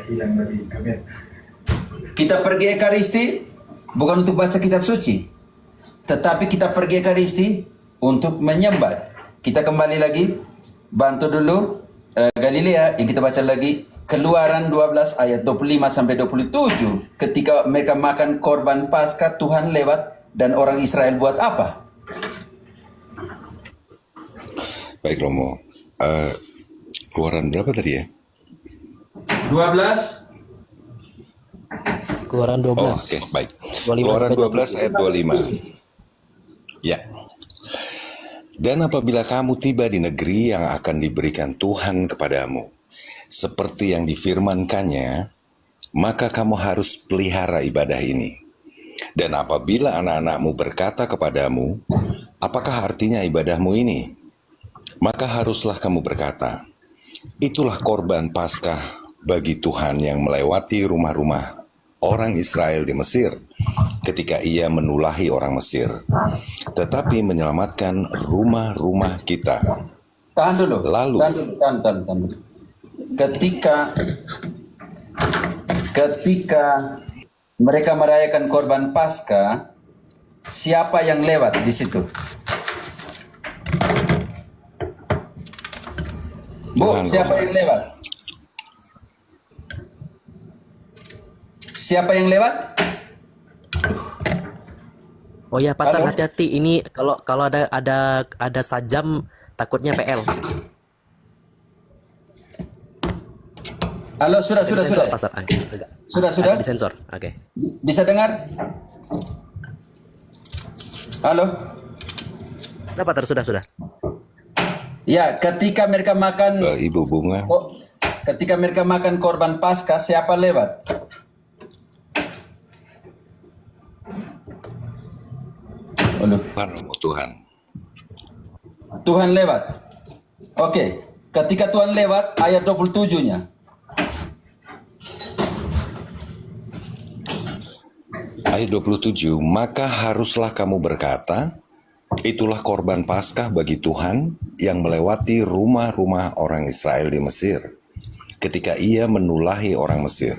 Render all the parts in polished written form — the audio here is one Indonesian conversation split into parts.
hilang dari kami. Kita pergi Ekaristi bukan untuk baca kitab suci, tetapi kita pergi Ekaristi untuk menyembah. Kita kembali lagi, bantu dulu Galilea yang kita baca lagi, Keluaran 12 ayat 25 sampai 27. Ketika mereka makan korban Paskah, Tuhan lewat dan orang Israel buat apa? Baik Romo, Keluaran berapa tadi ya? 12. Keluaran 12. Oh, oke, baik. 25 Keluaran sampai 12 ayat 25. Ya. Dan apabila kamu tiba di negeri yang akan diberikan Tuhan kepadamu, seperti yang difirmankannya, maka kamu harus pelihara ibadah ini. Dan apabila anak-anakmu berkata kepadamu, apakah artinya ibadahmu ini? Maka haruslah kamu berkata, itulah korban Paskah bagi Tuhan yang melewati rumah-rumah orang Israel di Mesir ketika ia menulahi orang Mesir, tetapi menyelamatkan rumah-rumah kita. Tahan dulu. Lalu, Tahan dulu. Ketika mereka merayakan korban Paskah, siapa yang lewat di situ? Bu, Tuhan, siapa Romo. yang lewat? Siapa yang lewat? Oh ya, Pater, Halo? hati-hati. Ini kalau ada sajam, takutnya PL. Halo, sudah. Disensor, Pater. Sudah. Ada disensor. Oke. Bisa dengar? Halo? Nah, Pater, sudah. Ya, ketika mereka makan Ibu Bunga, ketika mereka makan korban Paskah, siapa lewat? Tuhan, Romo, Tuhan. Tuhan lewat. Oke, ketika Tuhan lewat, ayat 27-nya. Ayat 27, maka haruslah kamu berkata, itulah korban Paskah bagi Tuhan yang melewati rumah-rumah orang Israel di Mesir, ketika ia menulahi orang Mesir,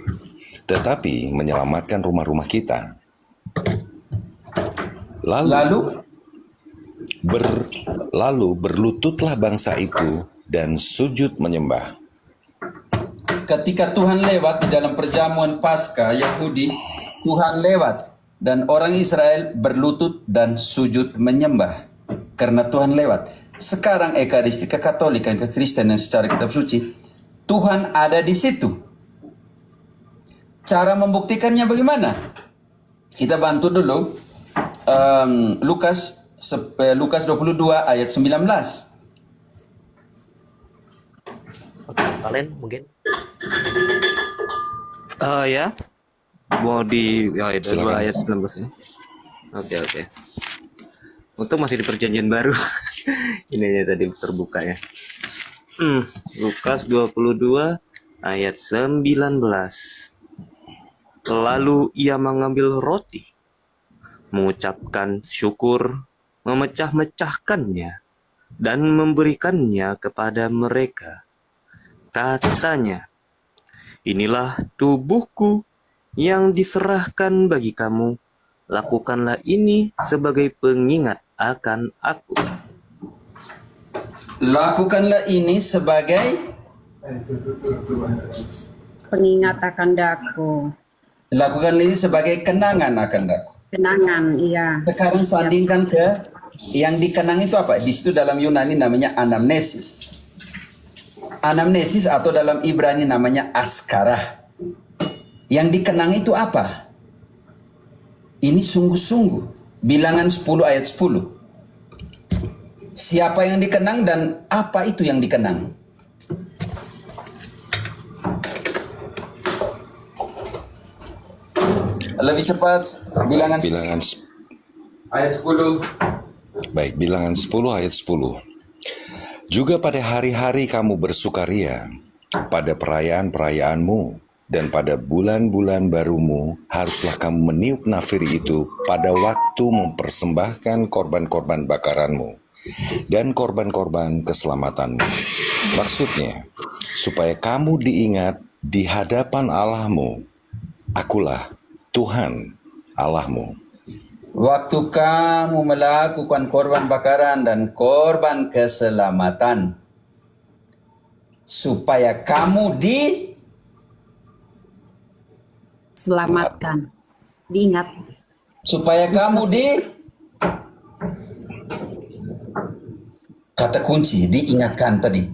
tetapi menyelamatkan rumah-rumah kita. Lalu berlututlah bangsa itu dan sujud menyembah. Ketika Tuhan lewat di dalam perjamuan Paskah Yahudi, Tuhan lewat dan orang Israel berlutut dan sujud menyembah karena Tuhan lewat. Sekarang Ekaristi Kekatolikan, Kekristenan secara kitab suci, Tuhan ada di situ. Cara membuktikannya bagaimana? Kita bantu dulu Lukas 22 ayat 19. Oke, Valen mungkin. Ya, mau di ayat 2 Silakan. ayat 19 ini. Oke. Untuk masih di perjanjian baru. Ini aja tadi terbuka ya. Lukas 22 ayat 19. Lalu ia mengambil roti, mengucapkan syukur, memecah-mecahkannya, dan memberikannya kepada mereka. Katanya, inilah tubuhku yang diserahkan bagi kamu. Lakukanlah ini sebagai pengingat akan aku. Lakukanlah ini sebagai Pengingat akan daku. lakukanlah ini sebagai kenangan akan daku. Kenangan, iya. Sekarang sandingkan ke yang dikenang itu apa? Di situ dalam Yunani namanya anamnesis. Anamnesis atau dalam Ibrani namanya askarah. Yang dikenang itu apa? Ini sungguh-sungguh. Bilangan 10 ayat 10. Siapa yang dikenang dan apa itu yang dikenang? Lebih cepat, bilangan ayat 10. Baik, bilangan 10 ayat 10. Juga pada hari-hari kamu bersukaria, pada perayaan-perayaanmu, dan pada bulan-bulan barumu, haruslah kamu meniup nafiri itu pada waktu mempersembahkan korban-korban bakaranmu dan korban-korban keselamatanmu. Maksudnya, supaya kamu diingat di hadapan Allahmu, akulah Tuhan Allahmu. Waktu kamu melakukan korban bakaran dan korban keselamatan, supaya kamu Selamatkan. Diingat. supaya kamu kata kunci diingatkan tadi.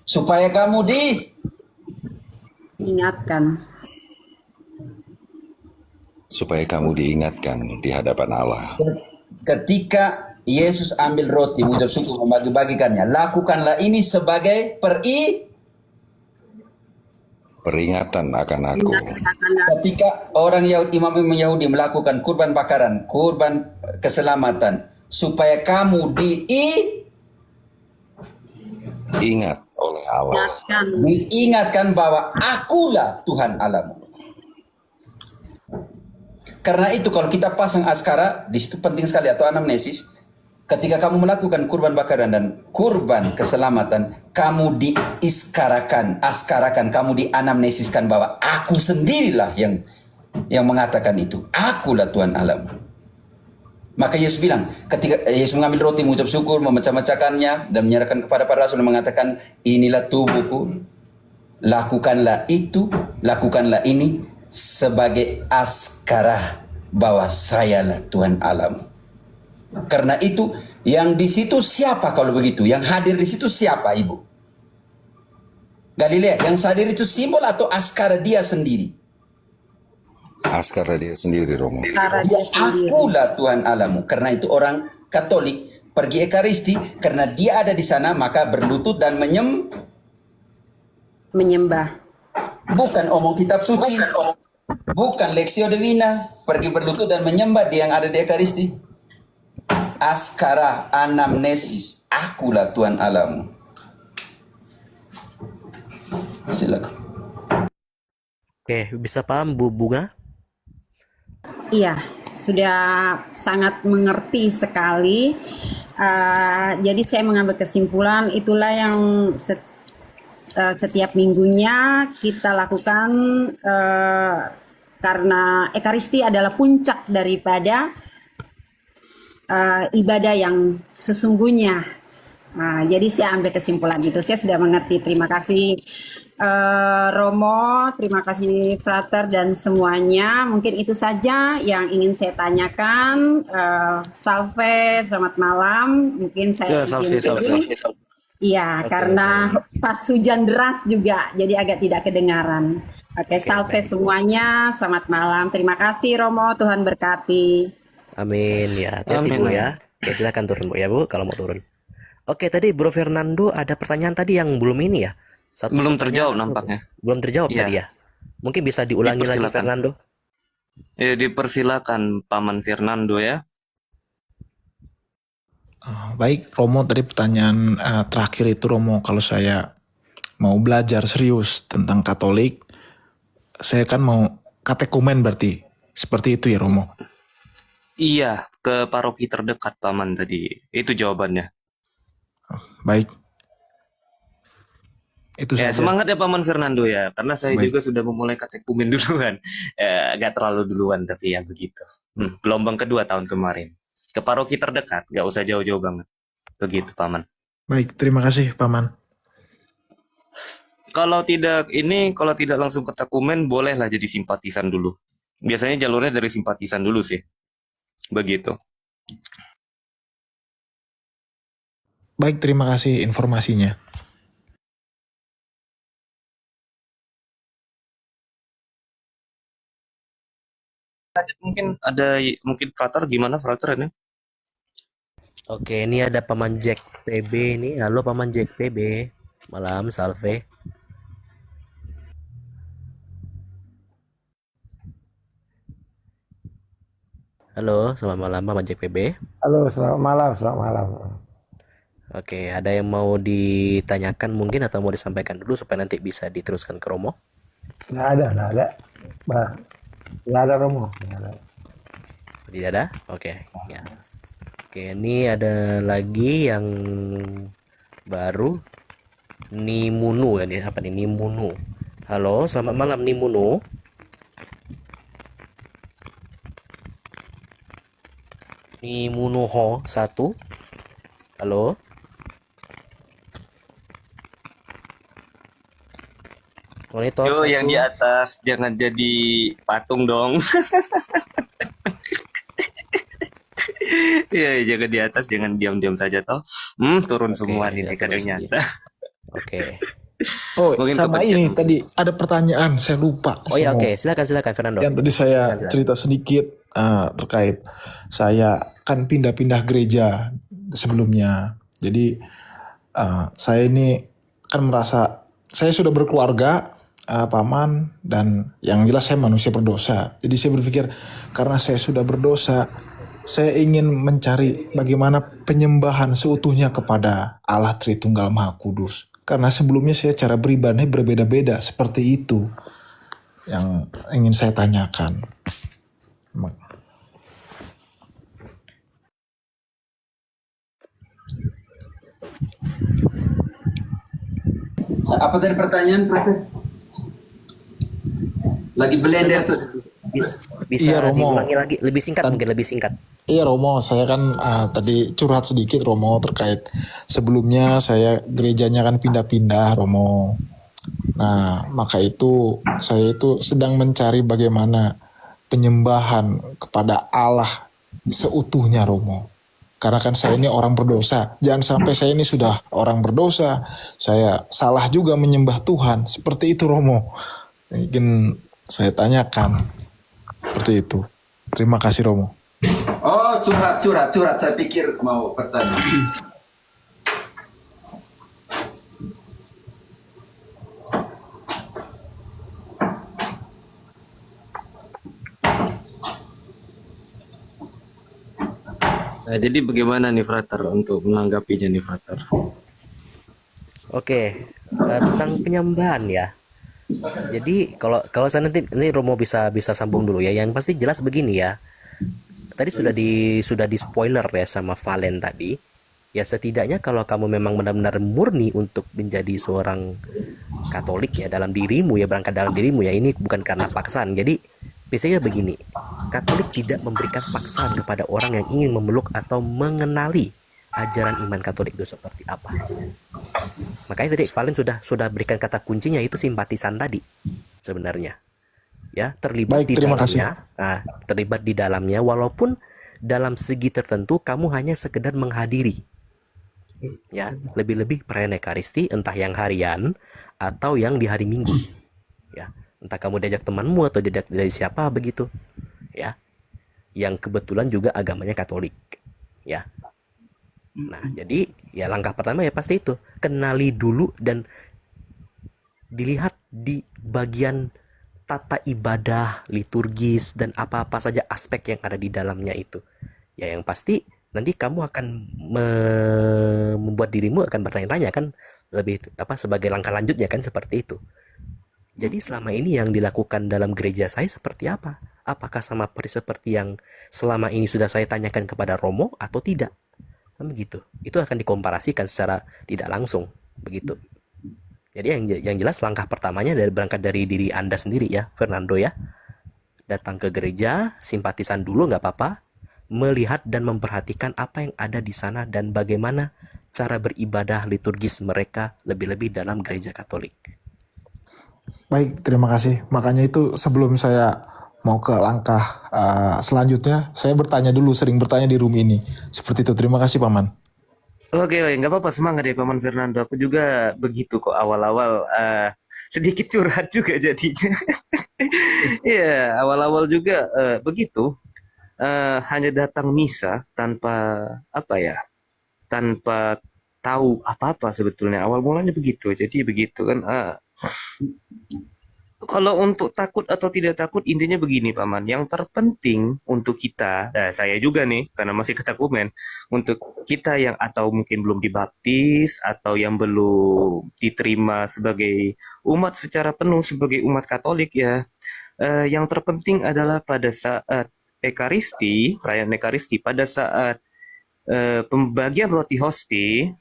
Supaya kamu Ingatkan. Supaya kamu diingatkan di hadapan Allah. ketika Yesus ambil roti, mengucap syukur, membagi-bagikannya, lakukanlah ini sebagai Peringatan akan aku. Ingatkan. ketika orang Yahudi, imam-imam Yahudi melakukan kurban bakaran, kurban keselamatan, supaya kamu Ingat oleh Allah. Ingatkan. diingatkan bahwa akulah Tuhan Allahmu. Karena itu kalau kita pasang askara, di situ penting sekali, atau anamnesis. Ketika kamu melakukan kurban bakaran dan kurban keselamatan, kamu askarakan, kamu dianamnesiskan bahwa aku sendirilah yang mengatakan itu. Akulah Tuhan Allahmu. Maka Yesus bilang, ketika Yesus mengambil roti, mengucap syukur, memecah-mecahkannya, dan menyerahkan kepada para rasul, dan mengatakan, inilah tubuhku, lakukanlah ini sebagai askara bahwa sayalah Tuhan Allahmu. Karena itu, yang di situ siapa kalau begitu? Yang hadir di situ siapa, Ibu? Galilea, yang hadir itu simbol atau askara dia sendiri? Askara dia sendiri, Romo. Cara dia sendiri. Akulah Tuhan Allahmu. Karena itu orang Katolik pergi Ekaristi, karena dia ada di sana, maka berlutut dan Menyembah. bukan omong kitab suci, bukan Lexio Divina, pergi berlutut dan menyembah dia yang ada di Ekaristi. Askara, anamnesis, akulah Tuhan Allahmu. Silakan. Oke, bisa paham Bu Bunga? Iya, sudah sangat mengerti sekali. Jadi saya mengambil kesimpulan itulah yang setiap minggunya kita lakukan karena Ekaristi adalah puncak daripada ibadah yang sesungguhnya. Jadi saya ambil kesimpulan itu. Saya sudah mengerti. Terima kasih Romo, terima kasih Frater dan semuanya. Mungkin itu saja yang ingin saya tanyakan. Salve, selamat malam. Mungkin saya Ya, izin salve. Iya, karena pas hujan deras juga, jadi agak tidak kedengaran. Oke, salve semuanya. Selamat malam. Terima kasih Romo. Tuhan berkati. Amin ya. Hati-hati Amin, Bu amin. ya. Oke, silakan turun Bu ya Bu kalau mau turun. Oke, tadi Bro Fernando ada pertanyaan tadi yang belum ini ya. Satu Belum pertanyaan terjawab nampaknya. Belum terjawab Iya. tadi ya. Mungkin bisa diulangi lagi Dipersilakan. Fernando. Ya, dipersilakan Paman Fernando ya. Baik, Romo, tadi pertanyaan terakhir itu Romo, kalau saya mau belajar serius tentang Katolik, saya kan mau katekumen berarti, seperti itu ya Romo? Iya, ke paroki terdekat Paman tadi. Itu jawabannya. Baik, itu Ya, saja. semangat ya Paman Fernando ya. Karena saya Baik. juga sudah memulai katekumen duluan. Gak terlalu duluan tapi ya begitu. Gelombang kedua tahun kemarin. Ke paroki terdekat, gak usah jauh-jauh banget. Begitu Paman. Baik, terima kasih Paman. Kalau tidak langsung katekumen, bolehlah jadi simpatisan dulu. Biasanya jalurnya dari simpatisan dulu sih. Begitu. Baik, terima kasih informasinya. Mungkin Frater gimana Frater ini? Oke, ini ada Paman Jack PB ini. Halo Paman Jack PB. Malam, salve. Halo, selamat malam Paman Jack PB. Halo, selamat malam, selamat malam. Oke, ada yang mau ditanyakan mungkin atau mau disampaikan dulu supaya nanti bisa diteruskan ke Romo? Nggak ada. Nggak ada Romo. Nggak ada. Tidak ada? Oke, ya. Oke, ini ada lagi yang baru. Nimunu ya, apa nih? Nimunu. Halo, selamat malam Nimuno. Nimunuho 1. Halo. Monitor Yo, 1. yang di atas jangan jadi patung dong. Iya, jangan di atas, jangan diam-diam saja toh. Turun Oke, semua ya nih turun kadang sendiri. nyata. Oke. Oh, Mungkin sama kepencet ini mungkin. tadi ada pertanyaan, saya lupa. Oh Saya ya, mau oke. Silakan Fernando. yang tadi saya Silakan. cerita sedikit terkait saya kan pindah-pindah gereja sebelumnya. Jadi saya ini kan merasa saya sudah berkeluarga, paman, dan yang jelas saya manusia berdosa. Jadi saya berpikir karena saya sudah berdosa, saya ingin mencari bagaimana penyembahan seutuhnya kepada Allah Tritunggal Maha Kudus. Karena sebelumnya saya cara beribadah berbeda-beda seperti itu yang ingin saya tanyakan. Apa tadi pertanyaan, Frate? Lagi blender tuh. Bisa Iya, Romo. diulangi lagi, lebih singkat mungkin lebih singkat. Iya Romo, saya kan tadi curhat sedikit Romo terkait sebelumnya saya gerejanya kan pindah-pindah Romo. Nah, maka itu saya itu sedang mencari bagaimana penyembahan kepada Allah seutuhnya Romo. Karena kan saya ini orang berdosa. Jangan sampai saya ini sudah orang berdosa, saya salah juga menyembah Tuhan. Seperti itu Romo. Mungkin saya tanyakan seperti itu. Terima kasih Romo. Oh, curhat. Saya pikir mau pertanyaan. Nah, jadi bagaimana nih Frater untuk menanggapinya nih Frater? Oke, tentang penyembahan ya. Jadi kalau saya nanti ini Romo bisa sambung dulu ya. Yang pasti jelas begini ya. Tadi sudah di spoiler ya sama Valen tadi. Ya setidaknya kalau kamu memang benar-benar murni untuk menjadi seorang Katolik ya dalam dirimu ya, berangkat dalam dirimu ya, ini bukan karena paksaan. Jadi biasanya begini, Katolik tidak memberikan paksaan kepada orang yang ingin memeluk atau mengenali ajaran iman Katolik itu seperti apa. Makanya tadi Valen sudah berikan kata kuncinya, itu simpatisan tadi sebenarnya. Ya, terlibat Baik, di terima kasih. dalamnya. Nah, terlibat di dalamnya walaupun dalam segi tertentu kamu hanya sekedar menghadiri. Ya, lebih-lebih perayaan Ekaristi entah yang harian atau yang di hari Minggu. Ya, entah kamu diajak temanmu atau diajak dari siapa begitu. Ya, yang kebetulan juga agamanya Katolik. Ya. Nah, jadi ya langkah pertama ya pasti itu, kenali dulu dan dilihat di bagian tata ibadah, liturgis, dan apa-apa saja aspek yang ada di dalamnya itu. Ya yang pasti nanti kamu akan membuat dirimu akan bertanya-tanya kan, lebih apa sebagai langkah lanjutnya kan seperti itu. Jadi selama ini yang dilakukan dalam gereja saya seperti apa? Apakah sama seperti yang selama ini sudah saya tanyakan kepada Romo atau tidak? Kan begitu. Itu akan dikomparasikan secara tidak langsung begitu. Jadi yang jelas langkah pertamanya berangkat dari diri Anda sendiri ya, Fernando ya. Datang ke gereja, simpatisan dulu nggak apa-apa, melihat dan memperhatikan apa yang ada di sana dan bagaimana cara beribadah liturgis mereka, lebih-lebih dalam gereja Katolik. Baik, terima kasih. Makanya itu sebelum saya mau ke langkah selanjutnya, saya sering bertanya di room ini. Seperti itu. Terima kasih, Paman. Oke, nggak apa-apa, semangat ya Paman Fernando. Aku juga begitu kok awal-awal, sedikit curhat juga jadinya. Iya, awal-awal juga begitu. Hanya datang misa tanpa apa ya, tanpa tahu apa-apa sebetulnya. Awal mulanya begitu. Jadi begitu kan. Kalau untuk takut atau tidak takut, intinya begini Paman. Yang terpenting untuk kita, saya juga nih, karena masih ketakumen, untuk kita yang atau mungkin belum dibaptis, atau yang belum diterima sebagai umat secara penuh, sebagai umat Katolik ya, yang terpenting adalah pada saat Ekaristi, perayaan Ekaristi, pada saat pembagian roti hosti,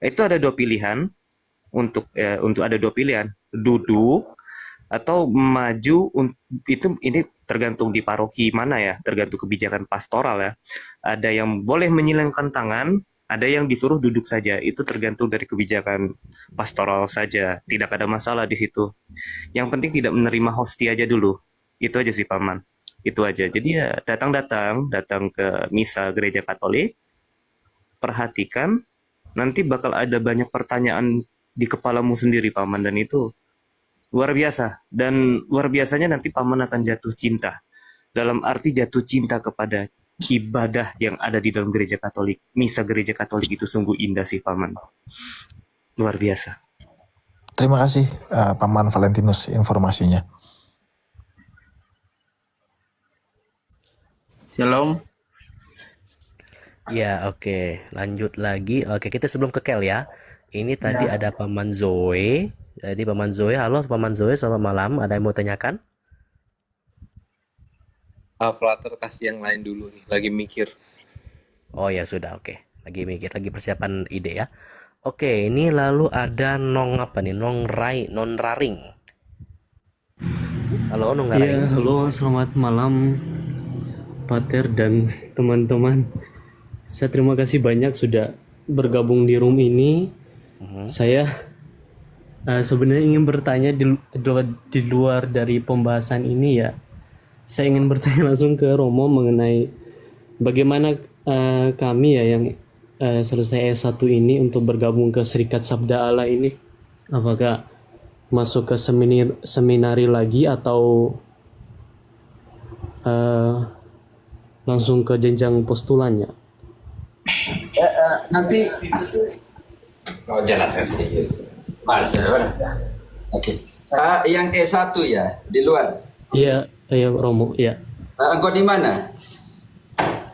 itu ada dua pilihan, untuk ada dua pilihan, duduk atau maju itu ini tergantung di paroki mana ya, tergantung kebijakan pastoral ya. Ada yang boleh menyilangkan tangan, ada yang disuruh duduk saja. Itu tergantung dari kebijakan pastoral saja. Tidak ada masalah di situ. Yang penting tidak menerima hostia aja dulu. Itu aja sih Paman. Itu aja. Jadi ya datang ke misa gereja Katolik, perhatikan, nanti bakal ada banyak pertanyaan di kepalamu sendiri Paman, dan itu luar biasa. Dan luar biasanya nanti Paman akan jatuh cinta. Dalam arti jatuh cinta kepada ibadah yang ada di dalam gereja Katolik. Misa gereja Katolik itu sungguh indah sih Paman. Luar biasa. Terima kasih Paman Valentinus informasinya. Shalom. Ya, oke. Lanjut lagi. Oke, kita sebelum ke Kel ya. Ini tadi ada Paman Zoe. Jadi Paman Zoe, halo Paman Zoe, selamat malam. Ada yang mau tanyakan? Operator kasih yang lain dulu nih, lagi mikir. Oh ya sudah, oke. Lagi mikir, lagi persiapan ide ya. Oke, ini lalu ada Nong apa nih? Non Raring. Halo Nong Raring. Ya, halo, selamat malam Pater dan teman-teman. Saya terima kasih banyak sudah bergabung di room ini. Saya sebenarnya ingin bertanya di luar dari pembahasan ini ya. Saya ingin bertanya langsung ke Romo mengenai bagaimana kami ya yang selesai S1 ini untuk bergabung ke Serikat Sabda Allah ini. Apakah masuk ke seminari lagi atau langsung ke jenjang postulannya? Nanti kau jelaskan sedikit. Males ya, Oke. Yang E1 ya, di luar. Iya, Romo, iya. Engkau di mana?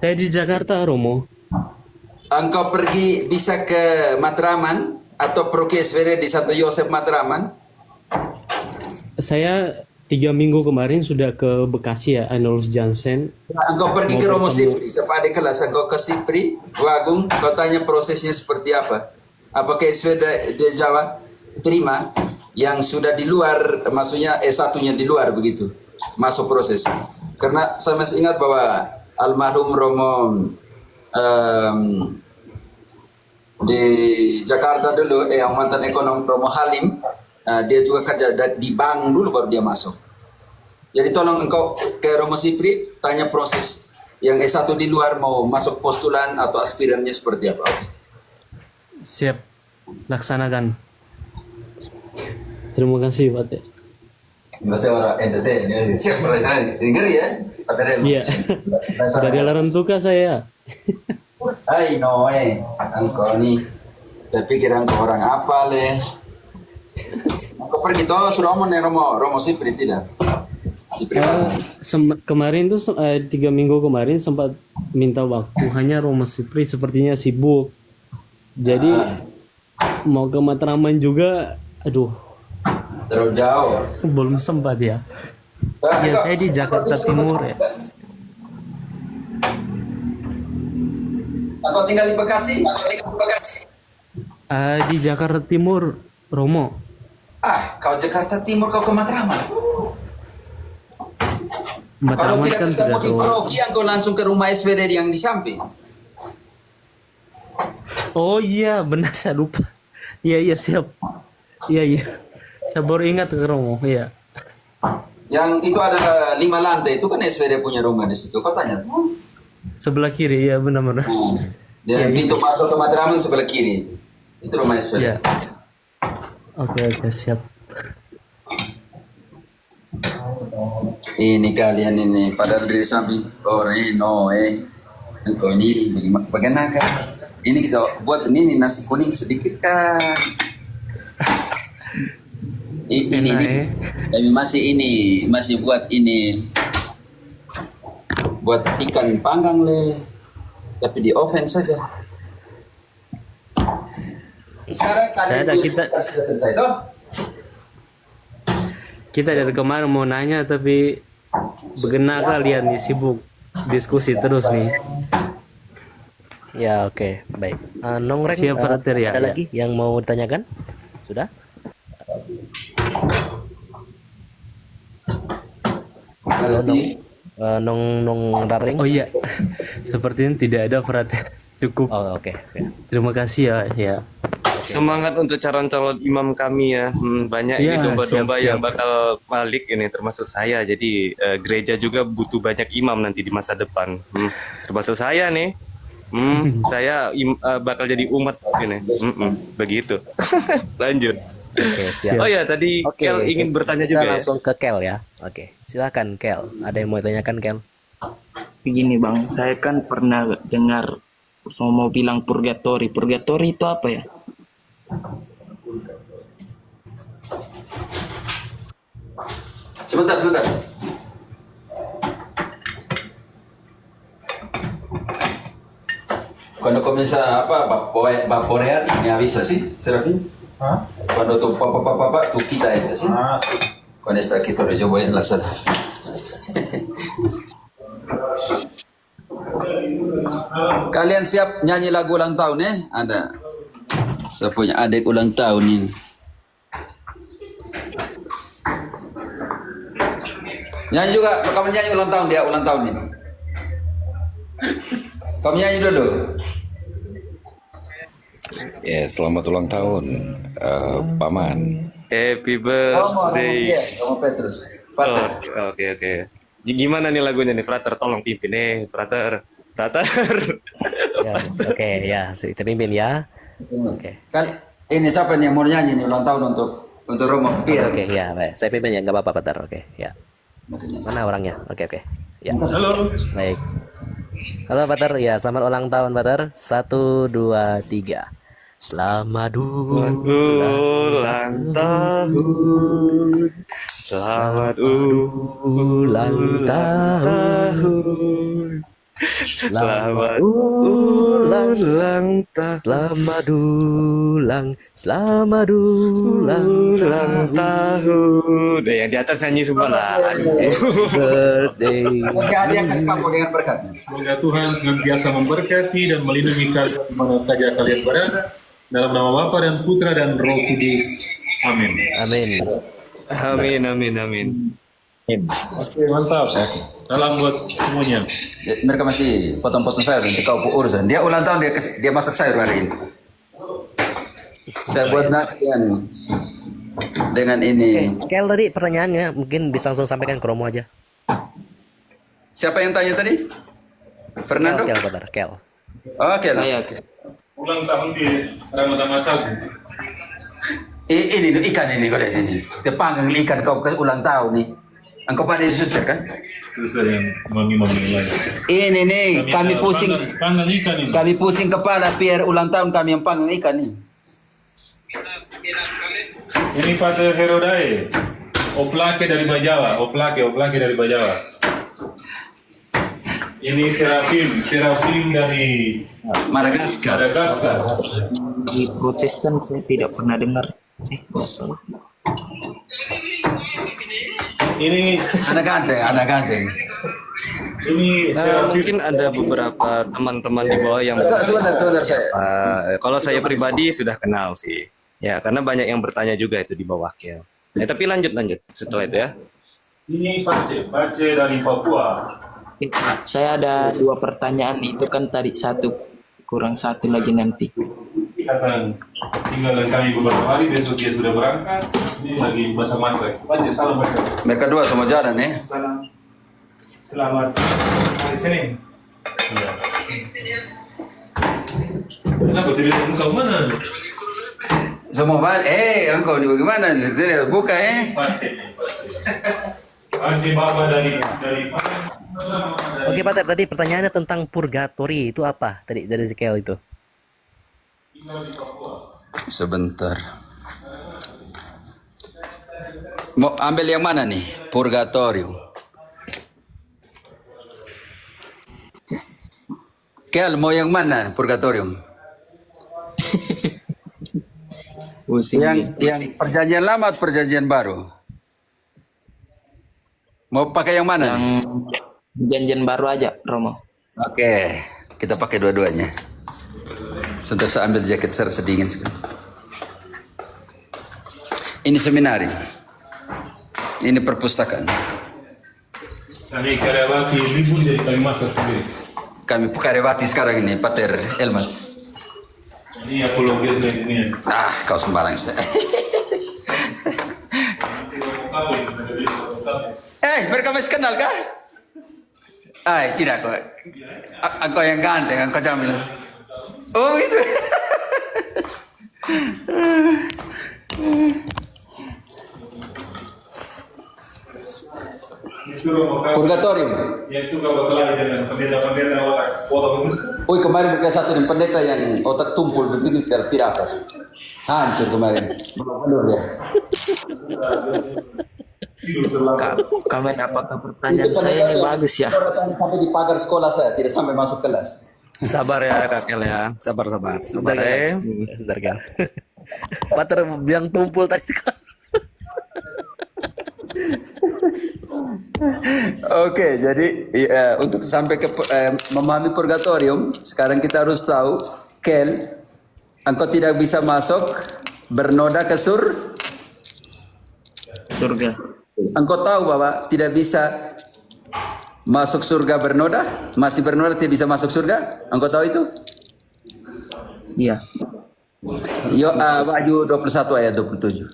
Saya di Jakarta, Romo. Engkau pergi bisa ke Matraman atau Proki SVD di Santo Yosef Matraman? Saya 3 minggu kemarin sudah ke Bekasi ya, Anulus Jansen. Engkau pergi ke Romo Sipri, sepada kelas engkau ke Sipri, Wagung, kau tanya prosesnya seperti apa? Apakah SVD di Jawa terima yang sudah di luar, maksudnya S1-nya di luar begitu, masuk proses. Karena saya masih ingat bahwa almarhum Romo di Jakarta dulu, yang mantan ekonom Romo Halim, dia juga kerja di bank dulu baru dia masuk. Jadi tolong engkau ke Romo Sipri, tanya proses yang S1 di luar mau masuk postulan atau aspirannya seperti apa. Oke. Siap, laksanakan. Terima kasih, Pak. Bahasa orang entertain, siap dengar ya. Iya, dari Larantuka saya. Hai Noe, engkau nih, saya pikir engkau orang apa le? Engkau pergi toh sudah omong nih Romo Sipri tidak? Kemarin tuh 3 minggu kemarin sempat minta waktu, hanya Romo Sipri sepertinya sibuk. Jadi mau ke Matraman juga, aduh, terlalu jauh. belum sempat ya. Ya saya di Jakarta Timur ya. Engkau tinggal di Bekasi? Di Jakarta Timur, Romo. Kau Jakarta Timur, kau ke Matraman. Kalau Matraman tidak kan ketemu tidak di terlalu. Paroki, engkau langsung ke rumah SVD yang di samping. Oh iya, benar saya lupa. Iya siap. Iya. Saya baru ingat ke Romo, iya. Yang itu ada 5 lantai, itu kan SVD punya rumah di situ. Kau tanya. Sebelah kiri, ya benar-benar. Dan pintu masuk ke Matraman sebelah kiri. Itu rumah SVD. Iya. Oke, siap. Ini kalian ini, padahal dari samping engkau ini bagaimana kan? Ini kita buat ini nasi kuning sedikit kan? Ini tapi masih buat ini, buat ikan panggang le, tapi di oven saja. Sekarang kalian kita sudah selesai toh? Kita dari kemarin mau nanya tapi bagaimana kalian nih sibuk diskusi terus nih. Ya oke, baik. Nongreng, Siap, Frater, ya, ada ya. lagi yang mau ditanyakan? Sudah? Halo berarti Nong Daring. Oh iya, sepertinya tidak ada perhatian cukup. Oh oke. Ya. Terima kasih ya. Ya. Semangat untuk calon-calon imam kami ya. Banyak ini Ya, domba-domba siap, yang siap. bakal balik ini termasuk saya. Jadi gereja juga butuh banyak imam nanti di masa depan. Termasuk saya nih. Saya bakal jadi umat ini. Begitu. Lanjut. Oke, siap. Oh ya, tadi Oke, Kel ingin bertanya kita juga ya. langsung ke Kel ya. Oke, silakan Kel. Ada yang mau tanyakan Kel? Begini bang, saya kan pernah dengar mau bilang purgatori. Purgatori itu apa ya? sebentar. Cuando comienza vaporear, me avisa, ¿sí? Serafín. Cuando tu papá, tú quita este, ¿sí? Sí. Con esta aquí, pero yo voy en la sala. Kalian siap nyanyi lagu ulang tahun ya? Ada. Saya punya adik ulang tahun ini. Nyanyi juga, kamu nyanyi ulang tahun dia ulang tahun ini. Kamu nyanyi dulu. Ya, selamat ulang tahun, Paman. Happy birthday. Kamu Petrus. Oke. Gimana nih lagunya nih, Frater? Tolong pimpin nih, Frater. Ya, oke ya, kita pimpin ya. Oke. Ini siapa nih yang mau nyanyi nih ulang tahun untuk Romo? Oke, ya, baik. Saya pimpin ya, nggak apa-apa, Patar. Oke, ya. Mana orangnya? Oke. Ya. Halo. Baik. Halo, Patar. Ya, selamat ulang tahun, Patar. 1, 2, 3. Selamat Ulang tahun. Selamat ulang tahun. Selamat ulang tahun. Selamat ulang tahun. Yang di atas nyanyi semua lah. birthday. Hadiah kasih kamu dengan berkat. Semoga Tuhan senantiasa memberkati dan melindungi kalian di mana saja kalian berada. Dalam nama Bapa dan Putra dan Roh Kudus. Amin. Amin. Oke, mantap. Salam buat semuanya. Mereka masih potong-potong sayur nanti kau urusan. Dia ulang tahun dia masak sayur hari ini. Saya buat nasi dengan ini. Oke, Kel tadi pertanyaannya mungkin bisa langsung sampaikan ke Romo aja. Siapa yang tanya tadi? Fernando? Kel, Patar. Kel. Oke. Saya Ulang tahun di Ramadan Masagu. Ini ikan ini kau lihat ini. Kepanggang ikan kau ke ulang tahun nih. Engkau pada Yesus kan? Susah yang imam lain. Ini nih kami pusing. Panggang ikan ini. Kami pusing kepala biar ulang tahun kami yang panggang ikan nih. Ini Pater Herodae. Oplake dari Bajawa. Oplake dari Bajawa. Ini Serafim dari Madagaskar. di Protestan saya tidak pernah dengar. Ini Anak ganteng. ini Mungkin ada beberapa teman-teman di bawah yang Sebentar saya. kalau saya pribadi sudah kenal sih. Ya, karena banyak yang bertanya juga itu di bawah Kel. Tapi lanjut setelah itu ya. ini Pace dari Papua. Saya ada 2 pertanyaan, itu kan tadi 1 kurang 1 lagi nanti. Akan tinggal dengan kami beberapa hari, besok dia sudah berangkat. Ini lagi masak-masak. Pace, salam mereka. Mereka dua semua jalan nih. Selamat hari Senin. Kenapa tidak muka mana? Semua balik. Engkau ini bagaimana? Buka Pace. Pace Baba dari Oke, Patar. Tadi pertanyaannya tentang purgatori itu apa? Tadi dari Kel itu. Sebentar. Mau ambil yang mana nih? Purgatorium. Kel, mau yang mana purgatorium? Yang perjanjian lama atau perjanjian baru? Mau pakai yang mana? Yang perjanjian baru aja, Romo. Oke, kita pakai dua-duanya. Sebentar saya ambil jaket saya sedingin sekali. Ini seminari. Ini perpustakaan. Kami karyawati libur jadi kami masak sendiri. Kami karyawati sekarang ini, Pater Elmas. Ini apologi dari dunia. Ah, kau sembarang saya. Mereka masih kenal kah? Tidak kok. Engkau yang ganteng, engkau jangan bilang. Oh gitu. Purgatorium. Yang suka berkelahi dengan pendeta-pendeta otak sepotong itu. Oh kemarin bukan satu dengan pendeta yang otak tumpul begini tidak apa. Hancur kemarin. Belum dia. Kamen, apakah pertanyaan saya ini bagus ya? Sampai di pagar sekolah saya tidak sampai masuk kelas. Sabar ya Kakel ya, sabar. Sebentar ya. Sebentar kan. Pater bilang tumpul tadi. Oke, jadi untuk sampai ke memahami purgatorium, sekarang kita harus tahu, Kel, engkau tidak bisa masuk bernoda ke surga. Engkau tahu bahwa tidak bisa masuk surga bernoda, masih bernoda tidak bisa masuk surga. Engkau tahu itu? Iya. Wahyu 21 ayat 27.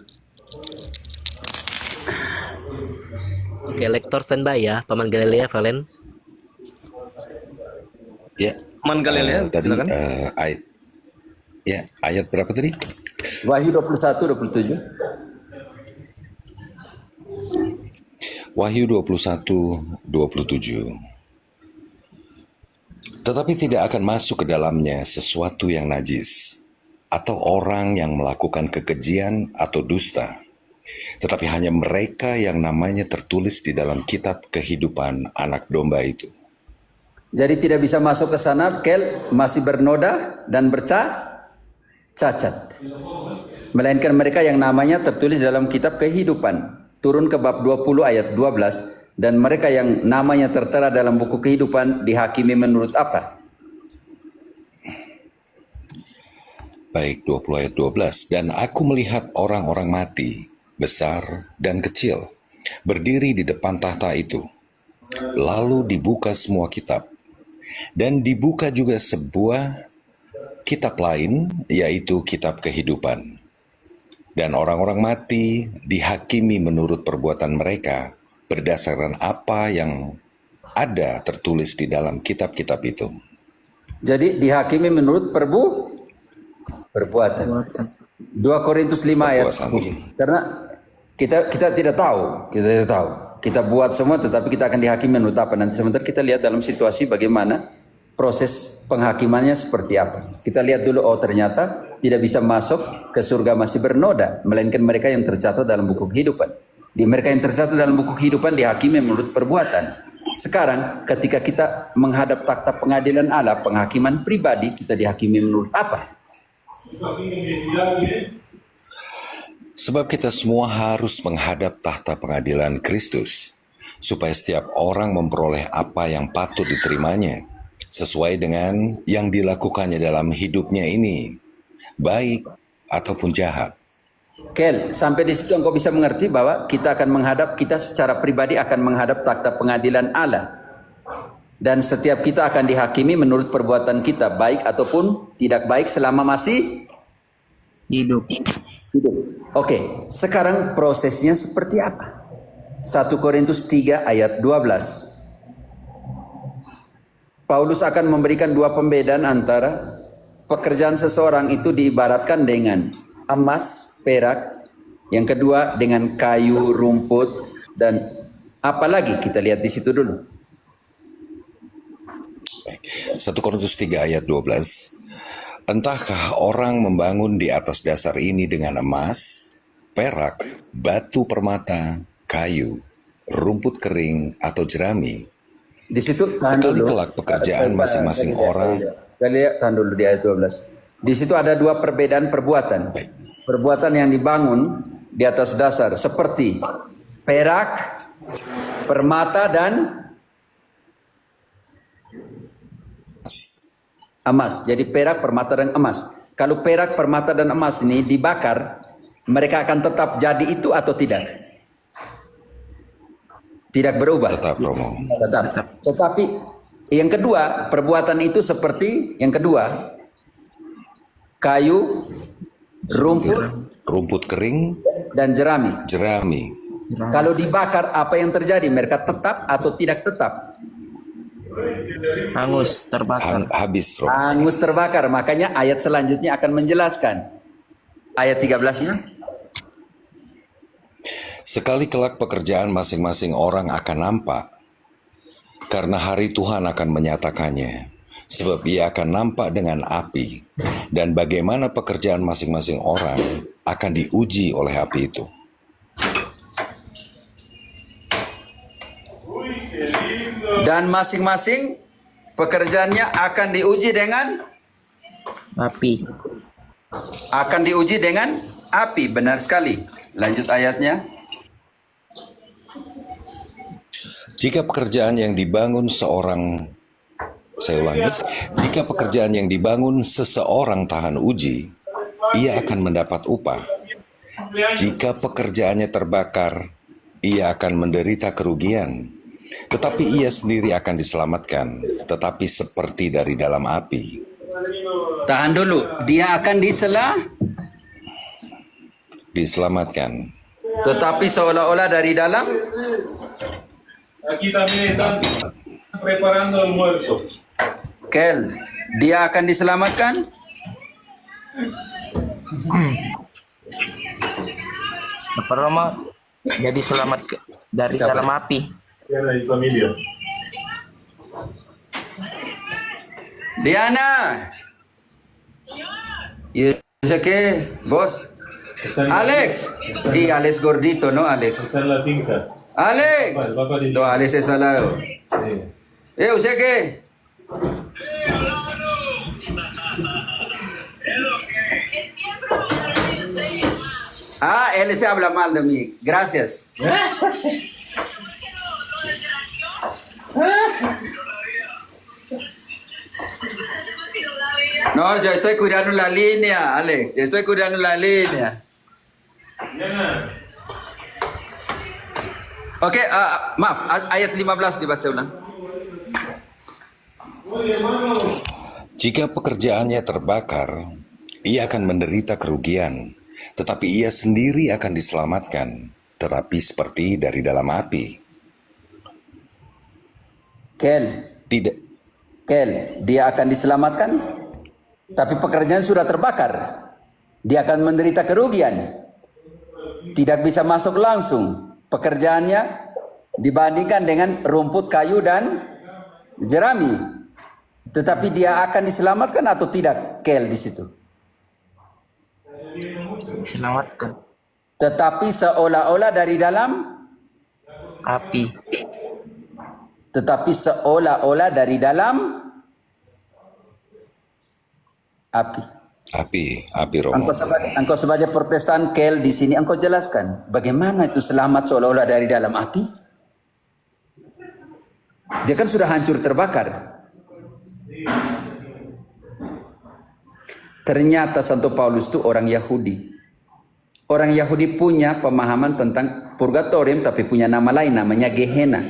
Oke, lektor standby ya, Paman Galilea Valen. Ya. Paman Galilea, tadi ayat berapa tadi? Wahyu 21 27. Wahyu 21:27. Tetapi tidak akan masuk ke dalamnya sesuatu yang najis, atau orang yang melakukan kekejian atau dusta, tetapi hanya mereka yang namanya tertulis di dalam kitab kehidupan Anak Domba itu. Jadi tidak bisa masuk ke sana, Kel, masih bernoda dan cacat. Melainkan mereka yang namanya tertulis dalam kitab kehidupan. Turun ke bab 20 ayat 12. Dan mereka yang namanya tertera dalam buku kehidupan dihakimi menurut apa? Baik, 20 ayat 12. Dan aku melihat orang-orang mati, besar dan kecil, berdiri di depan tahta itu. Lalu dibuka semua kitab. Dan dibuka juga sebuah kitab lain, yaitu kitab kehidupan. Dan orang-orang mati dihakimi menurut perbuatan mereka berdasarkan apa yang ada tertulis di dalam kitab-kitab itu. Jadi dihakimi menurut perbuatan. 2 Korintus 5 ayat 10. Karena kita tidak tahu, Kita buat semua tetapi kita akan dihakimi menurut apa. Nanti sebentar kita lihat dalam situasi bagaimana proses penghakimannya seperti apa. Kita lihat dulu, oh ternyata tidak bisa masuk ke surga masih bernoda, melainkan mereka yang tercatat dalam buku kehidupan. Di mereka yang tercatat dalam buku kehidupan dihakimi menurut perbuatan. Sekarang ketika kita menghadap takhta pengadilan Allah, penghakiman pribadi, kita dihakimi menurut apa? Sebab kita semua harus menghadap tahta pengadilan Kristus, supaya setiap orang memperoleh apa yang patut diterimanya, sesuai dengan yang dilakukannya dalam hidupnya ini, baik ataupun jahat. Kel, sampai di situ engkau bisa mengerti bahwa kita secara pribadi akan menghadap takhta pengadilan Allah. Dan setiap kita akan dihakimi menurut perbuatan kita, baik ataupun tidak baik selama masih hidup. Oke, sekarang prosesnya seperti apa? 1 Korintus 3 ayat 12. Paulus akan memberikan dua pembedaan antara pekerjaan seseorang itu diibaratkan dengan emas, perak, yang kedua dengan kayu, rumput, dan apalagi kita lihat di situ dulu. 1 Korintus 3 ayat 12. Entahkah orang membangun di atas dasar ini dengan emas, perak, batu permata, kayu, rumput kering, atau jerami? Di situ sekali kelak pekerjaan masing-masing orang. Tahan dulu di ayat 12. Di situ ada dua perbedaan perbuatan. Perbuatan yang dibangun di atas dasar seperti perak, permata, dan emas. Jadi perak, permata, dan emas. Kalau perak, permata, dan emas ini dibakar, mereka akan tetap jadi itu atau tidak? Tidak berubah. Tetap, Romo. Tetap. Tetapi yang kedua, perbuatan itu seperti yang kedua, kayu, rumput kering, dan jerami. Jerami. Kalau dibakar, apa yang terjadi? Mereka tetap atau tidak tetap? Hangus, terbakar. Habis, Romo. Hangus, terbakar. Makanya ayat selanjutnya akan menjelaskan. Ayat 13-nya. Sekali kelak pekerjaan masing-masing orang akan nampak, karena hari Tuhan akan menyatakannya, sebab ia akan nampak dengan api, dan bagaimana pekerjaan masing-masing orang akan diuji oleh api itu. Dan masing-masing pekerjaannya akan diuji dengan api. Akan diuji dengan api, benar sekali. Lanjut ayatnya. Jika pekerjaan yang dibangun jika pekerjaan yang dibangun seseorang tahan uji, ia akan mendapat upah. Jika pekerjaannya terbakar, ia akan menderita kerugian. Tetapi ia sendiri akan diselamatkan, tetapi seperti dari dalam api. Tahan dulu, dia akan diselamatkan. Tetapi seolah-olah dari dalam. Aquí también están preparando almuerzo. Kel, dia akan diselamatkan. Apa Romo? Jadi selamat dari dalam api. Diana. ¿Y sé qué? ¿Vos? Alex. Y Alex gordito, ¿no, Alex? Está en la finca. Alex. No, Alex es al lado. ¿Usted qué? Él se habla mal de mí. Gracias. No, yo estoy cuidando la línea, Alex. Yo estoy cuidando la línea. Oke, maaf, ayat 15 dibaca ulang. Jika pekerjaannya terbakar, ia akan menderita kerugian, tetapi ia sendiri akan diselamatkan, tetapi seperti dari dalam api. Tidak. Dia akan diselamatkan, tapi pekerjaan sudah terbakar. Dia akan menderita kerugian. Tidak bisa masuk langsung. Pekerjaannya dibandingkan dengan rumput, kayu, dan jerami. Tetapi dia akan diselamatkan atau tidak, Kel, di situ? Diselamatkan. Tetapi seolah-olah dari dalam api. Tetapi seolah-olah dari dalam api. Api Romo. Engkau sebagai Protestan, Kel, di sini engkau jelaskan bagaimana itu selamat seolah-olah dari dalam api. Dia kan sudah hancur terbakar. Ternyata Santo Paulus itu orang Yahudi. Orang Yahudi punya pemahaman tentang purgatorium, tapi punya nama lain, namanya Gehenna.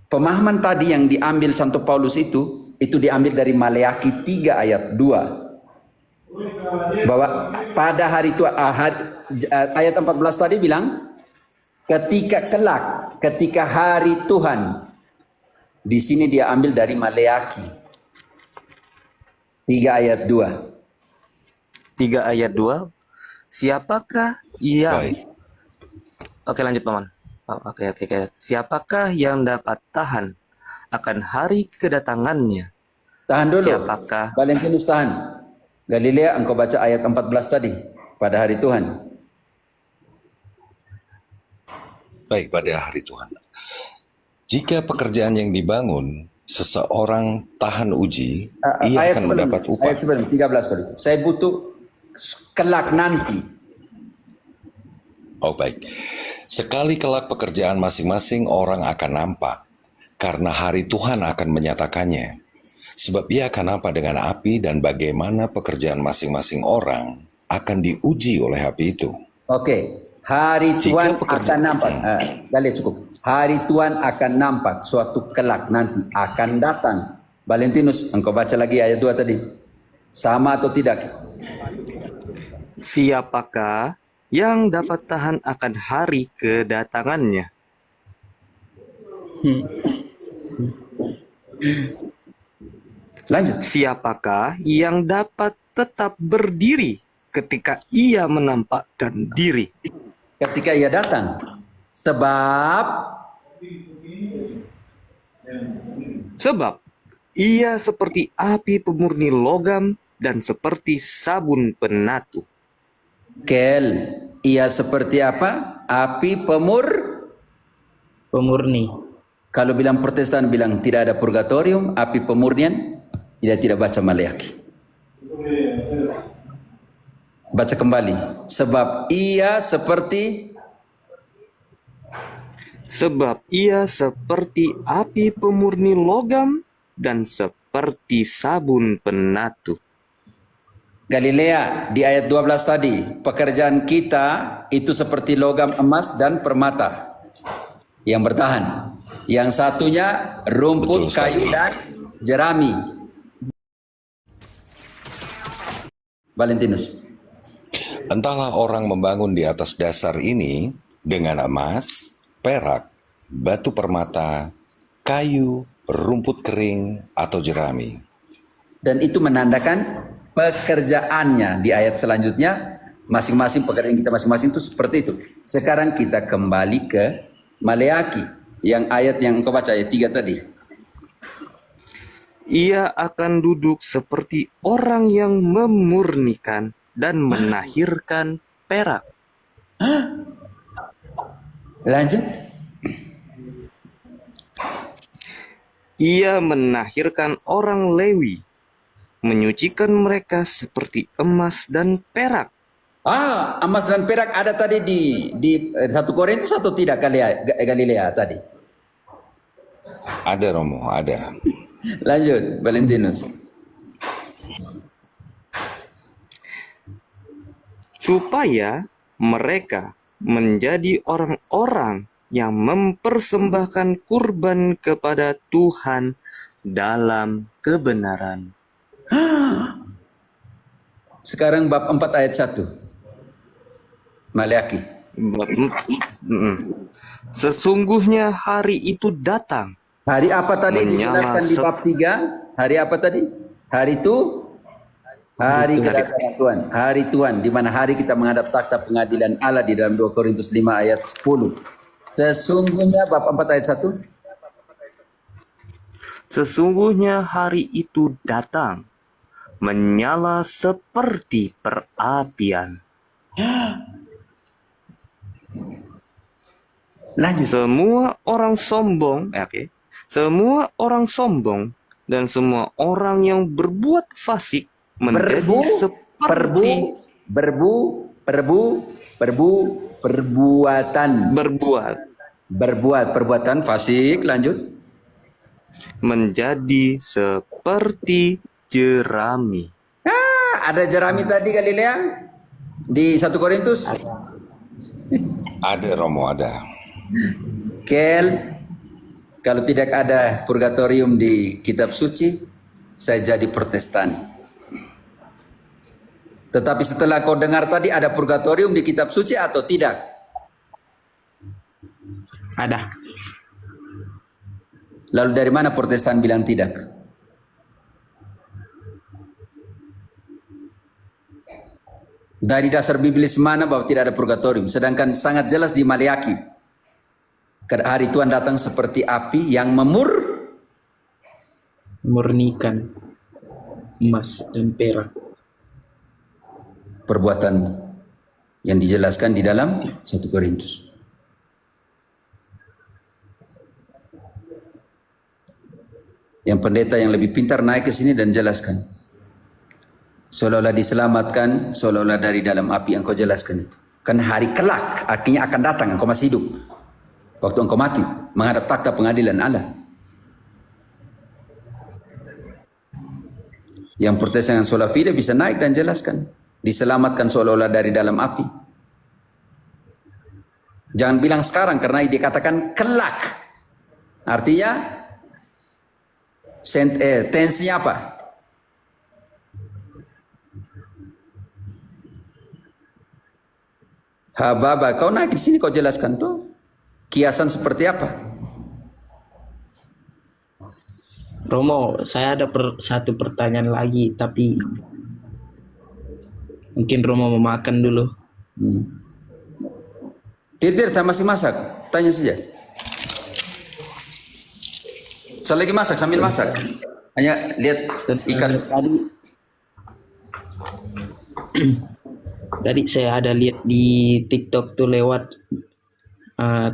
Pemahaman tadi yang diambil Santo Paulus itu diambil dari Maleakhi 3 ayat 2. Bahwa pada hari itu, ayat 14 tadi bilang, ketika hari Tuhan. Di sini dia ambil dari Maleakhi 3 ayat 2. 3 ayat 2. Siapakah yang... Oke, lanjut Paman. Oke. Siapakah yang dapat tahan akan hari kedatangannya? Tahan dulu. Siapakah? Valentinus tahan. Galilea, engkau baca ayat 14 tadi. Pada hari Tuhan. Baik, pada hari Tuhan. Jika pekerjaan yang dibangun, seseorang tahan uji, ia akan mendapat upah. Ayat 13 kali itu. Saya butuh kelak nanti. Oh baik. Sekali kelak pekerjaan masing-masing orang akan nampak, karena hari Tuhan akan menyatakannya. Sebab ia akan nampak dengan api, dan bagaimana pekerjaan masing-masing orang akan diuji oleh api itu. Oke, Hari Tuhan Jika pekerja- akan nampak. Dale cukup. Hari Tuhan akan nampak suatu kelak nanti akan datang. Valentinus, engkau baca lagi ayat 2 tadi. Sama atau tidak? Siapakah yang dapat tahan akan hari kedatangannya? Lanjut. Siapakah yang dapat tetap berdiri ketika ia menampakkan diri? Ketika ia datang. Sebab Sebab ia seperti api pemurni logam dan seperti sabun penatu. Kel, ia seperti apa? Api Pemurni. Kalau bilang Protestan bilang tidak ada purgatorium, api pemurnian, tidak baca Maleakhi. Baca kembali. Sebab ia seperti api pemurni logam dan seperti sabun penatu. Galilea di ayat 12 tadi. Pekerjaan kita itu seperti logam emas dan permata yang bertahan. Yang satunya rumput, kayu, dan jerami. Valentinus. Entahlah orang membangun di atas dasar ini dengan emas, perak, batu permata, kayu, rumput kering, atau jerami. Dan itu menandakan pekerjaannya di ayat selanjutnya. Masing-masing pekerjaan kita masing-masing itu seperti itu. Sekarang kita kembali ke Maleakhi. Yang ayat yang engkau baca ayat 3 tadi. Ia akan duduk seperti orang yang memurnikan dan menahirkan perak. Lanjut. Ia menahirkan orang Lewi, menyucikan mereka seperti emas dan perak. Emas dan perak ada tadi di 1 Korintus atau tidak Galilea tadi? Ada Romo, ada. Lanjut, Valentinus. Supaya mereka menjadi orang-orang yang mempersembahkan kurban kepada Tuhan dalam kebenaran. Sekarang bab 4 ayat 1. Maleakhi. Sesungguhnya hari itu datang. Hari apa tadi dijelaskan di bab 3? Hari apa tadi? Hari itu? Hari kedatangan Tuhan. Hari Tuhan, di mana hari kita menghadap takhta pengadilan Allah di dalam 2 Korintus 5 ayat 10. Sesungguhnya bab 4 ayat 1. Sesungguhnya hari itu datang, menyala seperti perapian. Lanjut. Semua orang sombong, semua orang sombong dan semua orang yang berbuat fasik menjadi perbuatan fasik. Lanjut. Menjadi seperti jerami. Ada jerami tadi Galilea di 1 Korintus. Ada Romo, ada. Kel, kalau tidak ada purgatorium di kitab suci, saya jadi Protestan. Tetapi setelah kau dengar tadi ada purgatorium di kitab suci atau tidak? Ada. Lalu dari mana Protestan bilang tidak? Dari dasar biblis mana bahwa tidak ada purgatorium? Sedangkan sangat jelas di Maleakhi. Hari Tuhan datang seperti api yang memurnikan emas dan perak. Perbuatan yang dijelaskan di dalam 1 Korintus. Yang pendeta yang lebih pintar naik ke sini dan jelaskan. Seolah-olah diselamatkan, seolah-olah dari dalam api yang kau jelaskan itu. Kan hari kelak, artinya akan datang, engkau masih hidup. Waktu engkau mati, menghadap takhta pengadilan Allah. Yang Protestan yang sola fide bisa naik dan jelaskan. Diselamatkan seolah-olah dari dalam api. Jangan bilang sekarang karena dikatakan kelak. Artinya tensinya apa? Hababa, kau naik di sini kau jelaskan tuh kiasan seperti apa? Romo, saya ada satu pertanyaan lagi, tapi mungkin Romo mau makan dulu. Tir, saya masih masak. Tanya saja. Saya lagi masak, sambil masak. Hanya lihat ikan. Tadi saya ada lihat di TikTok tuh lewat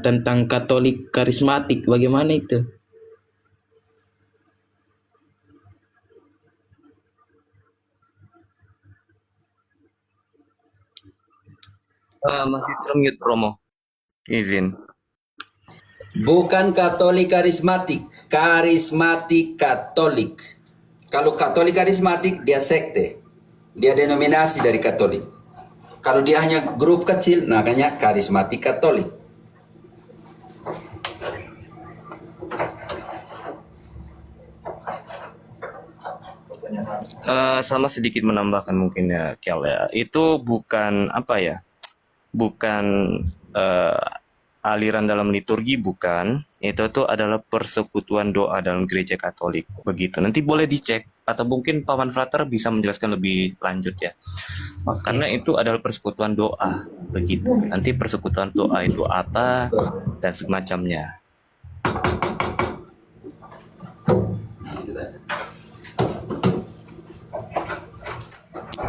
tentang Katolik karismatik. Bagaimana itu? Masih termute Romo. Izin. Bukan Katolik karismatik, karismatik Katolik. Kalau Katolik karismatik dia sekte, dia denominasi dari Katolik. Kalau dia hanya grup kecil, namanya karismatik Katolik. Sama sedikit menambahkan mungkin ya, Kel ya. Itu bukan apa ya? Bukan aliran dalam liturgi, bukan. Itu tuh adalah persekutuan doa dalam gereja Katolik. Begitu. Nanti boleh dicek atau mungkin Paman Frater bisa menjelaskan lebih lanjut ya. Karena itu adalah persekutuan doa, begitu. Nanti persekutuan doa itu apa dan semacamnya.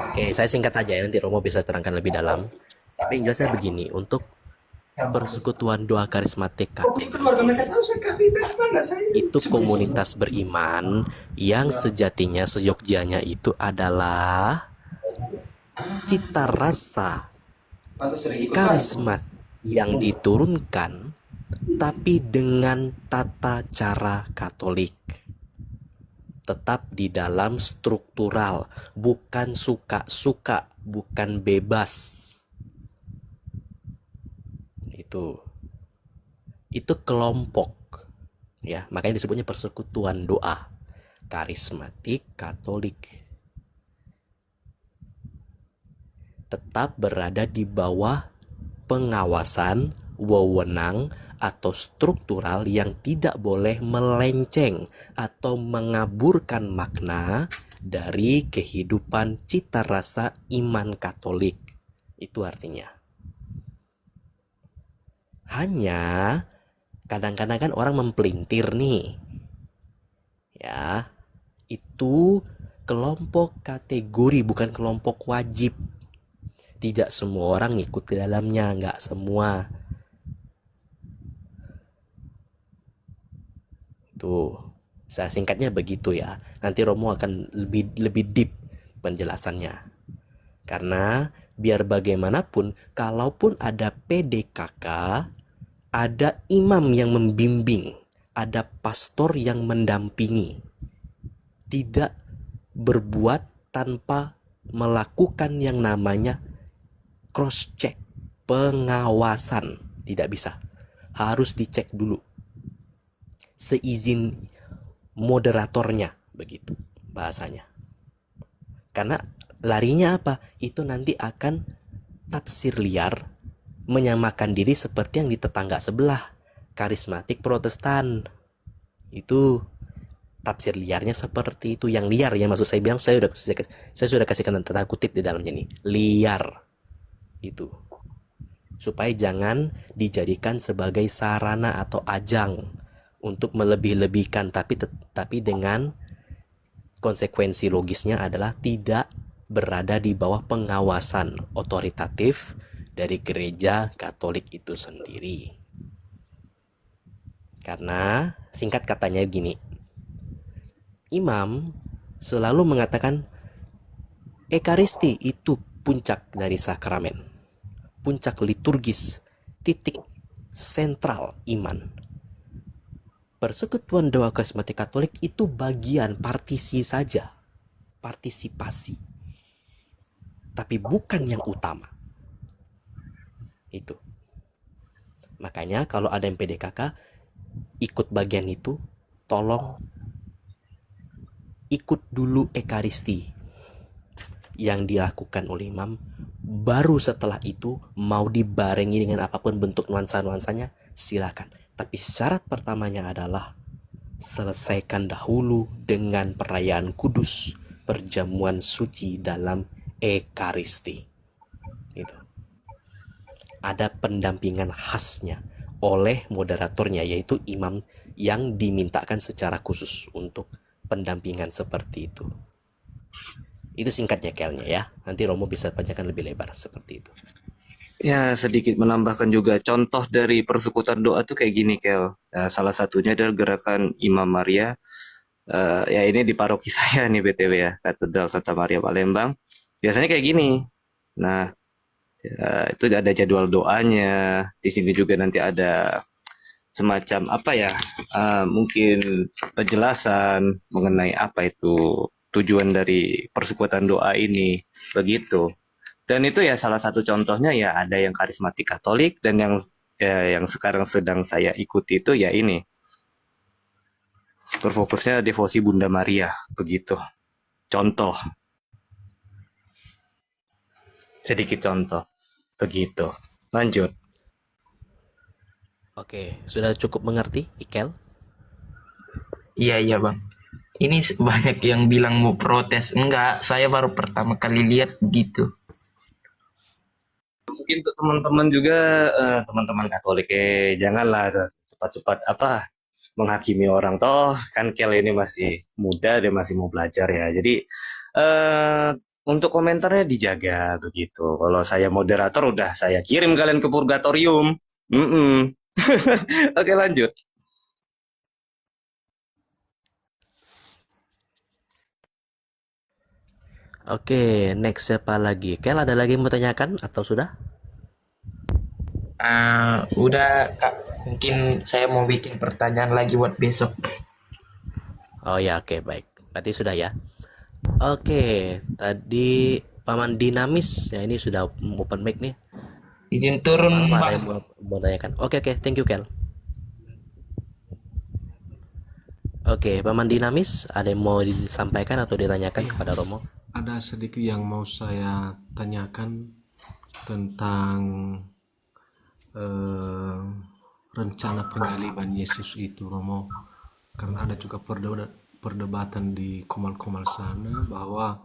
Oke, saya singkat aja ya, nanti Romo bisa terangkan lebih dalam. Tapi yang jelasnya begini, untuk persekutuan doa karismatik Katolik itu komunitas beriman yang sejatinya seyogjanya itu adalah cita rasa karismat yang diturunkan tapi dengan tata cara Katolik, tetap di dalam struktural, bukan suka-suka, bukan bebas. Itu kelompok ya, makanya disebutnya persekutuan doa karismatik Katolik, tetap berada di bawah pengawasan wewenang atau struktural yang tidak boleh melenceng atau mengaburkan makna dari kehidupan cita rasa iman Katolik. Itu artinya. Hanya kadang-kadang kan orang mempelintir nih. Ya, itu kelompok kategori, bukan kelompok wajib. Tidak semua orang ikut di dalamnya, nggak semua. Tuh, saya singkatnya begitu ya. Nanti Romo akan lebih deep penjelasannya. Karena biar bagaimanapun, kalaupun ada PDKK, ada imam yang membimbing, ada pastor yang mendampingi. Tidak berbuat tanpa melakukan yang namanya cross check, pengawasan. Tidak bisa. Harus dicek dulu. Seizin moderatornya, begitu bahasanya. Karena larinya apa? Itu nanti akan tafsir liar, menyamakan diri seperti yang di tetangga sebelah, karismatik Protestan. Itu tafsir liarnya seperti itu. Yang liar ya, maksud saya bilang, saya sudah kasihkan tanda kutip di dalamnya nih, liar itu, supaya jangan dijadikan sebagai sarana atau ajang untuk melebih-lebihkan, tapi dengan konsekuensi logisnya adalah tidak berada di bawah pengawasan otoritatif dari gereja Katolik itu sendiri. Karena singkat katanya gini, imam selalu mengatakan Ekaristi itu puncak dari sakramen, puncak liturgis, titik sentral iman. Persekutuan doa karismatik Katolik itu bagian partisi saja, partisipasi, tapi bukan yang utama. Itu. Makanya kalau ada yang PDKK ikut bagian itu, tolong ikut dulu ekaristi yang dilakukan oleh imam. Baru setelah itu mau dibarengi dengan apapun bentuk nuansa-nuansanya silakan. Tapi syarat pertamanya adalah selesaikan dahulu dengan perayaan kudus, perjamuan suci dalam ekaristi. Itu. Ada pendampingan khasnya oleh moderatornya, yaitu imam yang dimintakan secara khusus untuk pendampingan seperti itu. Itu singkatnya Kelnya ya. Nanti Romo bisa panjangkan lebih lebar seperti itu. Ya, sedikit menambahkan juga contoh dari persekutuan doa tuh kayak gini, Kel. Salah satunya adalah gerakan Imam Maria. Ya ini di paroki saya nih BTW ya, Katedral Santa Maria Palembang. Biasanya kayak gini. Nah, itu ada jadwal doanya. Di sini juga nanti ada semacam apa ya? Mungkin penjelasan mengenai apa itu tujuan dari persekutuan doa ini, begitu. Dan itu ya salah satu contohnya ya ada yang karismatik Katolik dan yang sekarang sedang saya ikuti itu ya ini. Berfokusnya devosi Bunda Maria, begitu. Contoh. Sedikit contoh. Begitu. Lanjut. Oke, sudah cukup mengerti, Ikel? Iya Bang. Ini banyak yang bilang mau protes. Enggak, saya baru pertama kali lihat gitu. Mungkin untuk teman-teman juga, teman-teman Katolik, janganlah cepat-cepat menghakimi orang, toh kan Kel ini masih muda, dia masih mau belajar ya. Jadi untuk komentarnya dijaga begitu. Kalau saya moderator udah saya kirim kalian ke purgatorium. Oke, lanjut. Oke, next siapa lagi? Kel, ada lagi yang mau tanyakan atau sudah? Udah Kak, mungkin saya mau bikin pertanyaan lagi buat besok. Oh ya, oke, baik. Berarti sudah ya. Oke, tadi Paman Dinamis ya, ini sudah open mic nih. Izin turun Ada Bang. yang mau tanyakan? Oke, thank you Kel. Oke, Paman Dinamis, ada yang mau disampaikan atau ditanyakan kepada Romo? Ada sedikit yang mau saya tanyakan tentang rencana penyaliban Yesus itu, Romo. Karena ada juga perdebatan di komal-komal sana bahwa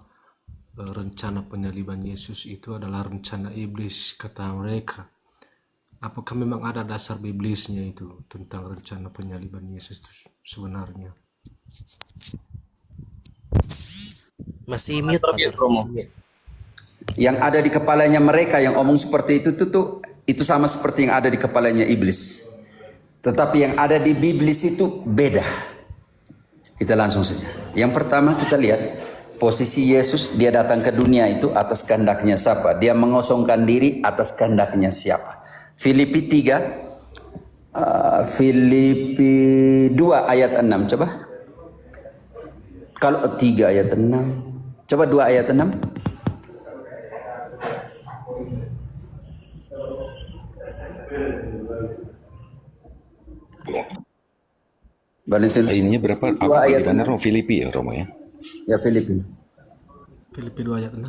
rencana penyaliban Yesus itu adalah rencana iblis, kata mereka. Apakah memang ada dasar biblisnya itu tentang rencana penyaliban Yesus itu sebenarnya? Masih mute, Yang ada di kepalanya mereka yang omong seperti itu sama seperti yang ada di kepalanya iblis. Tetapi yang ada di biblis itu beda. Kita langsung saja. Yang pertama kita lihat posisi Yesus, dia datang ke dunia itu atas kehendaknya siapa? Dia mengosongkan diri atas kehendaknya siapa? Filipi 3 Filipi 2 ayat 6 coba. Kalau 3 ayat 6 coba 2 ayat 6. Ininya berapa? Apa di mana Romo? Filipi ya Romo ya? Ya Filipi. Filipi 2 ayat 6.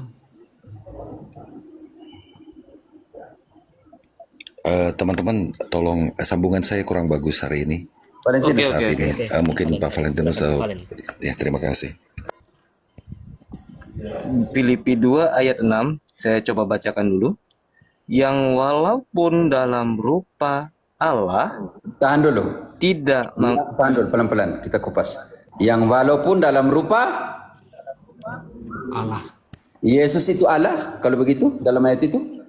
Teman-teman tolong sambungan saya kurang bagus hari ini. Valentinus. Saat ini mungkin Pak Valentinus ya terima kasih. Filipi 2 ayat 6, saya coba bacakan dulu. Yang walaupun dalam rupa Allah, tahan dulu. Tahan dulu, pelan-pelan kita kupas. Yang walaupun dalam rupa Allah. Yesus itu Allah kalau begitu dalam ayat itu?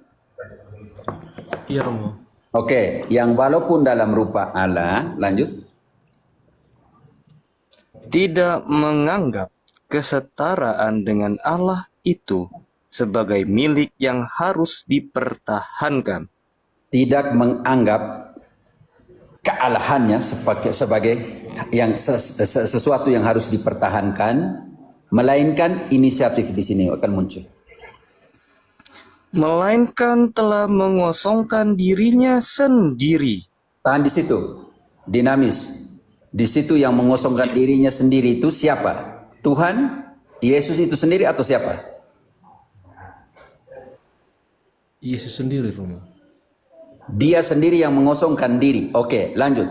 Iya, Romo. Oke, yang walaupun dalam rupa Allah, lanjut. Tidak menganggap kesetaraan dengan Allah itu sebagai milik yang harus dipertahankan. Tidak menganggap kealahannya sebagai yang sesuatu yang harus dipertahankan, melainkan inisiatif di sini akan muncul. Melainkan telah mengosongkan dirinya sendiri Tahan di situ. Dinamis. Di situ yang mengosongkan dirinya sendiri itu siapa? Tuhan, Yesus itu sendiri atau siapa? Yesus sendiri Romo. Dia sendiri yang mengosongkan diri. Oke, lanjut.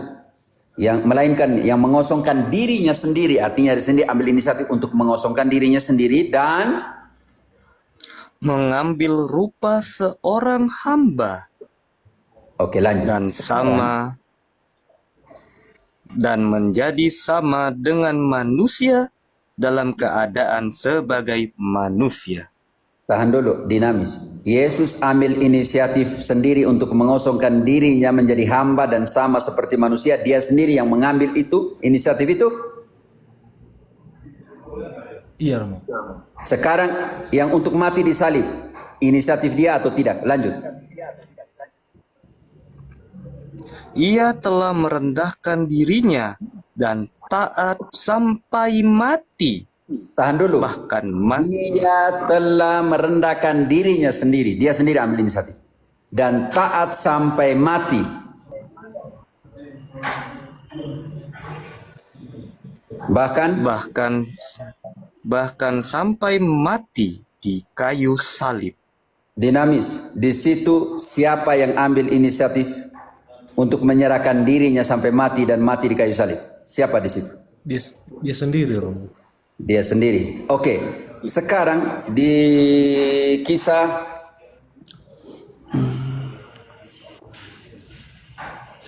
Melainkan yang mengosongkan dirinya sendiri, artinya dia sendiri ambil inisiatif untuk mengosongkan dirinya sendiri dan mengambil rupa seorang hamba. Oke, lanjut. Dan menjadi sama dengan manusia dalam keadaan sebagai manusia. Tahan dulu, dinamis. Yesus ambil inisiatif sendiri untuk mengosongkan dirinya menjadi hamba dan sama seperti manusia. Dia sendiri yang mengambil itu, inisiatif itu. Iya Romo. Sekarang yang untuk mati di salib, inisiatif dia atau tidak? Lanjut. Ia telah merendahkan dirinya dan taat sampai mati. Tahan dulu. Bahkan mati. Dia telah merendahkan dirinya sendiri. Dia sendiri ambil inisiatif. Dan taat sampai mati. Bahkan sampai mati di kayu salib. Dinamis. Di situ siapa yang ambil inisiatif untuk menyerahkan dirinya sampai mati dan mati di kayu salib? Siapa di situ? Dia sendiri Romo. Dia sendiri. Oke. Sekarang di kisah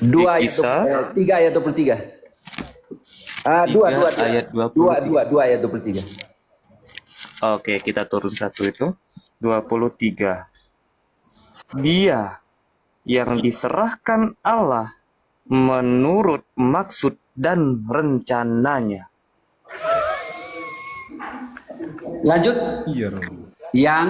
3 ayat 23. 2 ayat 23. Oke, kita turun satu itu. 23. Dia yang diserahkan Allah menurut maksud dan rencananya. Lanjut. Iya Romo. Yang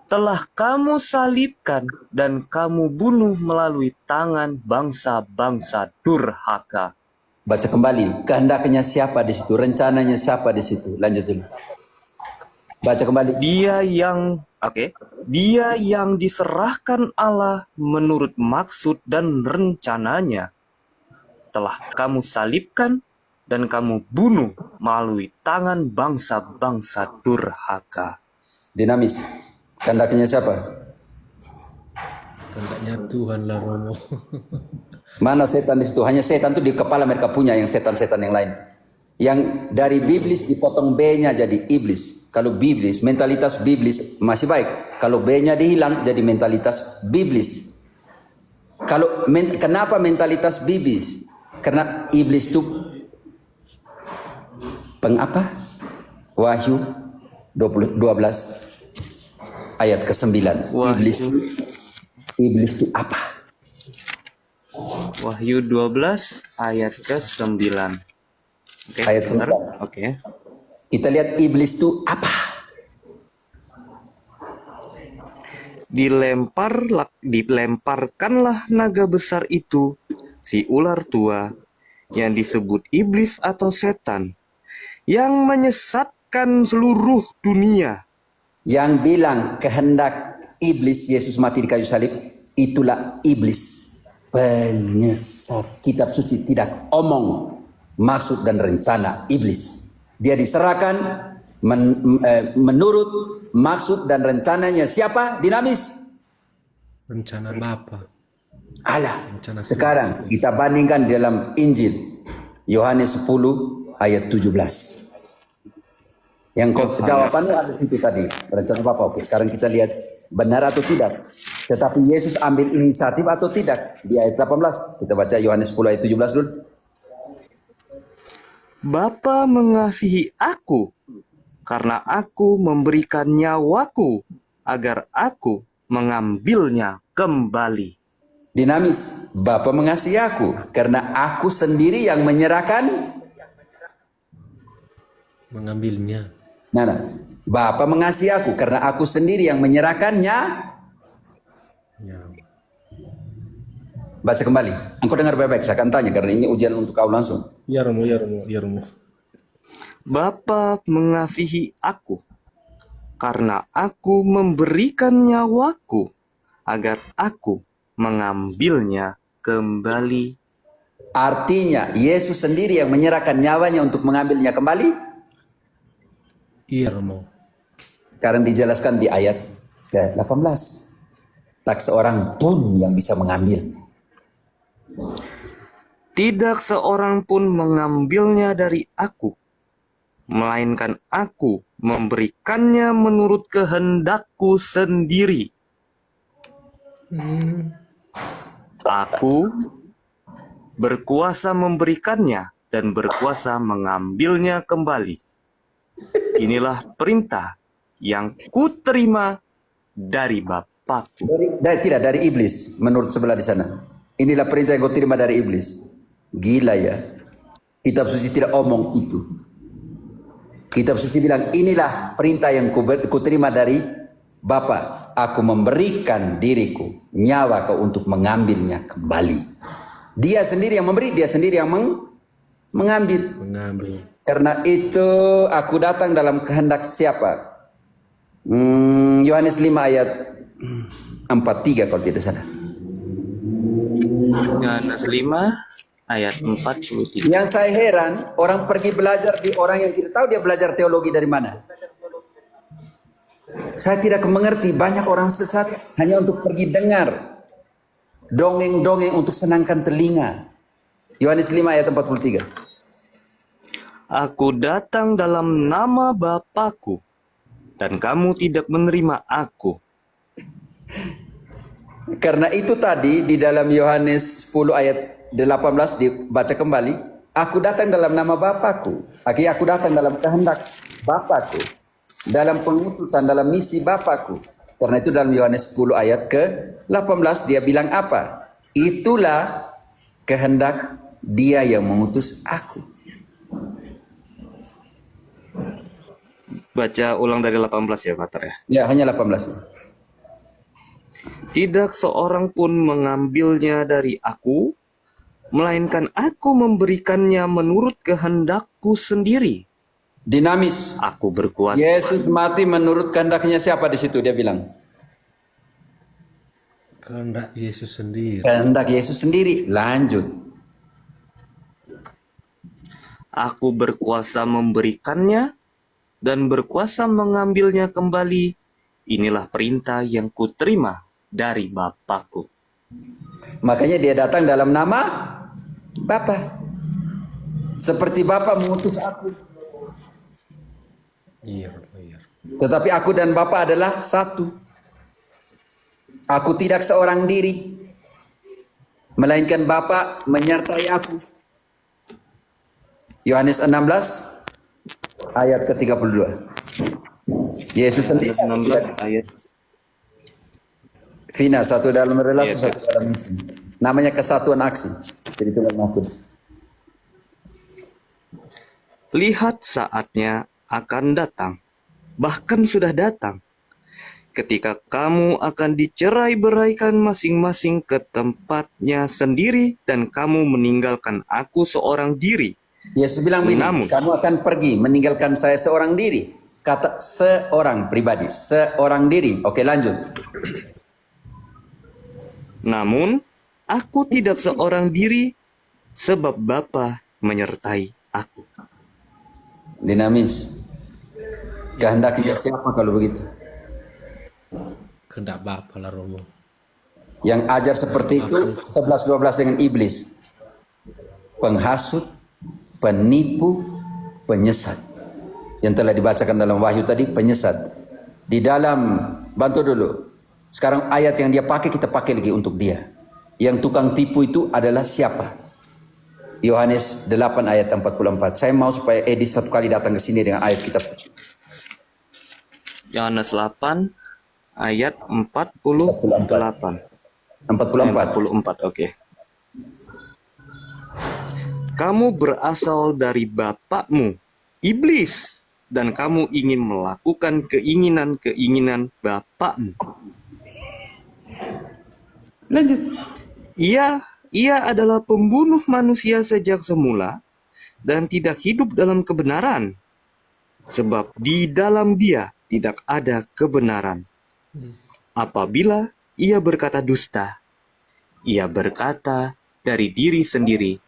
telah kamu salibkan dan kamu bunuh melalui tangan bangsa-bangsa durhaka. Baca kembali. Kehendaknya siapa di situ? Rencananya siapa di situ? Lanjut dulu. Baca kembali. Dia yang diserahkan Allah menurut maksud dan rencananya telah kamu salibkan dan kamu bunuh melalui tangan bangsa-bangsa durhaka. Dinamis. Kehendaknya siapa? Kehendaknya Tuhan lah Romo. Mana setan di situ? Hanya setan itu di kepala mereka punya, yang setan-setan yang lain. Yang dari biblis dipotong B-nya jadi iblis. Kalau biblis, mentalitas biblis masih baik. Kalau B-nya dihilang jadi mentalitas biblis. Kenapa mentalitas biblis? Karena iblis itu pengapa? Wahyu 12 ayat ke-9. Iblis itu apa? Wahyu 12 ayat ke-9. Oke, ayat 9. Oke. Kita lihat iblis itu apa? Dilemparkanlah naga besar itu, si ular tua, yang disebut iblis atau setan, yang menyesatkan seluruh dunia. Yang bilang kehendak iblis Yesus mati di kayu salib, itulah iblis. Penyesat. Kitab suci tidak omong maksud dan rencana iblis. Dia diserahkan menurut maksud dan rencananya siapa? Dinamis. Rencana Bapa. Allah. Sekarang kita bandingkan dalam Injil Yohanes 10 ayat 17. Yang jawabannya ada di situ tadi, rencana Bapa. Oke, sekarang kita lihat benar atau tidak. Tetapi Yesus ambil inisiatif atau tidak? Di ayat 18. Kita baca Yohanes 10 ayat 17 dulu. Bapa mengasihi aku karena aku memberikan nyawaku agar aku mengambilnya kembali. Dinamis. Bapa mengasihi aku karena aku sendiri yang menyerahkan mengambilnya. Nah, Bapa mengasihi aku karena aku sendiri yang menyerahkannya. Ya. Baca kembali. Engkau dengar baik-baik, saya akan tanya karena ini ujian untuk kau langsung. Ya Romo, ya Romo, ya Romo. Bapa mengasihi aku karena aku memberikan nyawaku agar aku mengambilnya kembali. Artinya Yesus sendiri yang menyerahkan nyawanya untuk mengambilnya kembali? Iya Romo. Sekarang dijelaskan di ayat ke-18. Tak seorang pun yang bisa mengambilnya. Tidak seorang pun mengambilnya dari aku, melainkan aku memberikannya menurut kehendakku sendiri. Aku berkuasa memberikannya dan berkuasa mengambilnya kembali. Inilah perintah yang kuterima dari Bapakku. Tidak, dari iblis menurut sebelah di sana. Inilah perintah yang kau terima dari iblis. Gila ya. Kitab suci tidak omong itu. Kitab suci bilang inilah perintah yang ku terima dari Bapa. Aku memberikan diriku, nyawa kau untuk mengambilnya kembali. Dia sendiri yang memberi, dia sendiri yang mengambil. Karena itu aku datang dalam kehendak siapa? Yohanes 5 ayat 43 kalau tidak salah. Yohanes 5 ayat 43. Yang saya heran, orang pergi belajar di orang yang tidak tahu dia belajar teologi dari mana. Saya tidak mengerti, banyak orang sesat hanya untuk pergi dengar dongeng-dongeng untuk senangkan telinga. Yohanes 5 ayat 43. Aku datang dalam nama Bapakku, dan kamu tidak menerima aku. Karena itu tadi di dalam Yohanes 10 ayat 18 dibaca kembali. Aku datang dalam nama Bapakku. Aku datang dalam kehendak Bapakku. Dalam pengutusan, dalam misi Bapakku. Karena itu dalam Yohanes 10 ayat ke-18 dia bilang apa? Itulah kehendak dia yang mengutus aku. Baca ulang dari 18 ya, Pater ya. Ya, hanya 18. Tidak seorang pun mengambilnya dari aku, melainkan aku memberikannya menurut kehendakku sendiri. Dinamis. Aku berkuasa. Yesus mati menurut kehendaknya siapa di situ? Dia bilang. Kehendak Yesus sendiri. Kehendak Yesus sendiri. Lanjut. Aku berkuasa memberikannya dan berkuasa mengambilnya kembali. Inilah perintah yang kuterima dari Bapakku. Makanya dia datang dalam nama Bapa. Seperti Bapa mengutus aku. Iya. Tetapi aku dan Bapa adalah satu. Aku tidak seorang diri, melainkan Bapa menyertai aku. Yohanes 16 ayat ke-32. Yesus sendiri 16 ayat. Vina, satu dalam relasi, Iya, satu dalam misi. Namanya kesatuan aksi. Jadi Tuhan maksud. Lihat saatnya akan datang, bahkan sudah datang, ketika kamu akan dicerai-beraikan masing-masing ke tempatnya sendiri dan kamu meninggalkan aku seorang diri. Yesus bilang begini, kamu akan pergi meninggalkan saya seorang diri. Kata seorang pribadi, seorang diri. Oke, lanjut. Namun, aku tidak seorang diri sebab Bapa menyertai aku. Dinamis. Kehendaknya siapa kalau begitu? Kehendak Bapa lah Romo. Yang ajar seperti itu 11-12 dengan iblis. Penghasut, penipu, penyesat. Yang telah dibacakan dalam Wahyu tadi, penyesat. Di dalam, bantu dulu. Sekarang ayat yang dia pakai, kita pakai lagi untuk dia. Yang tukang tipu itu adalah siapa? Yohanes 8 ayat 44. Saya mau supaya Edi satu kali datang ke sini dengan ayat kitab. Yohanes 8 ayat 48. 44. Oke. Kamu berasal dari bapakmu, iblis, dan kamu ingin melakukan keinginan-keinginan bapakmu. Lanjut. Ia adalah pembunuh manusia sejak semula dan tidak hidup dalam kebenaran, sebab di dalam dia tidak ada kebenaran. Apabila ia berkata dusta, Ia berkata dari diri sendiri,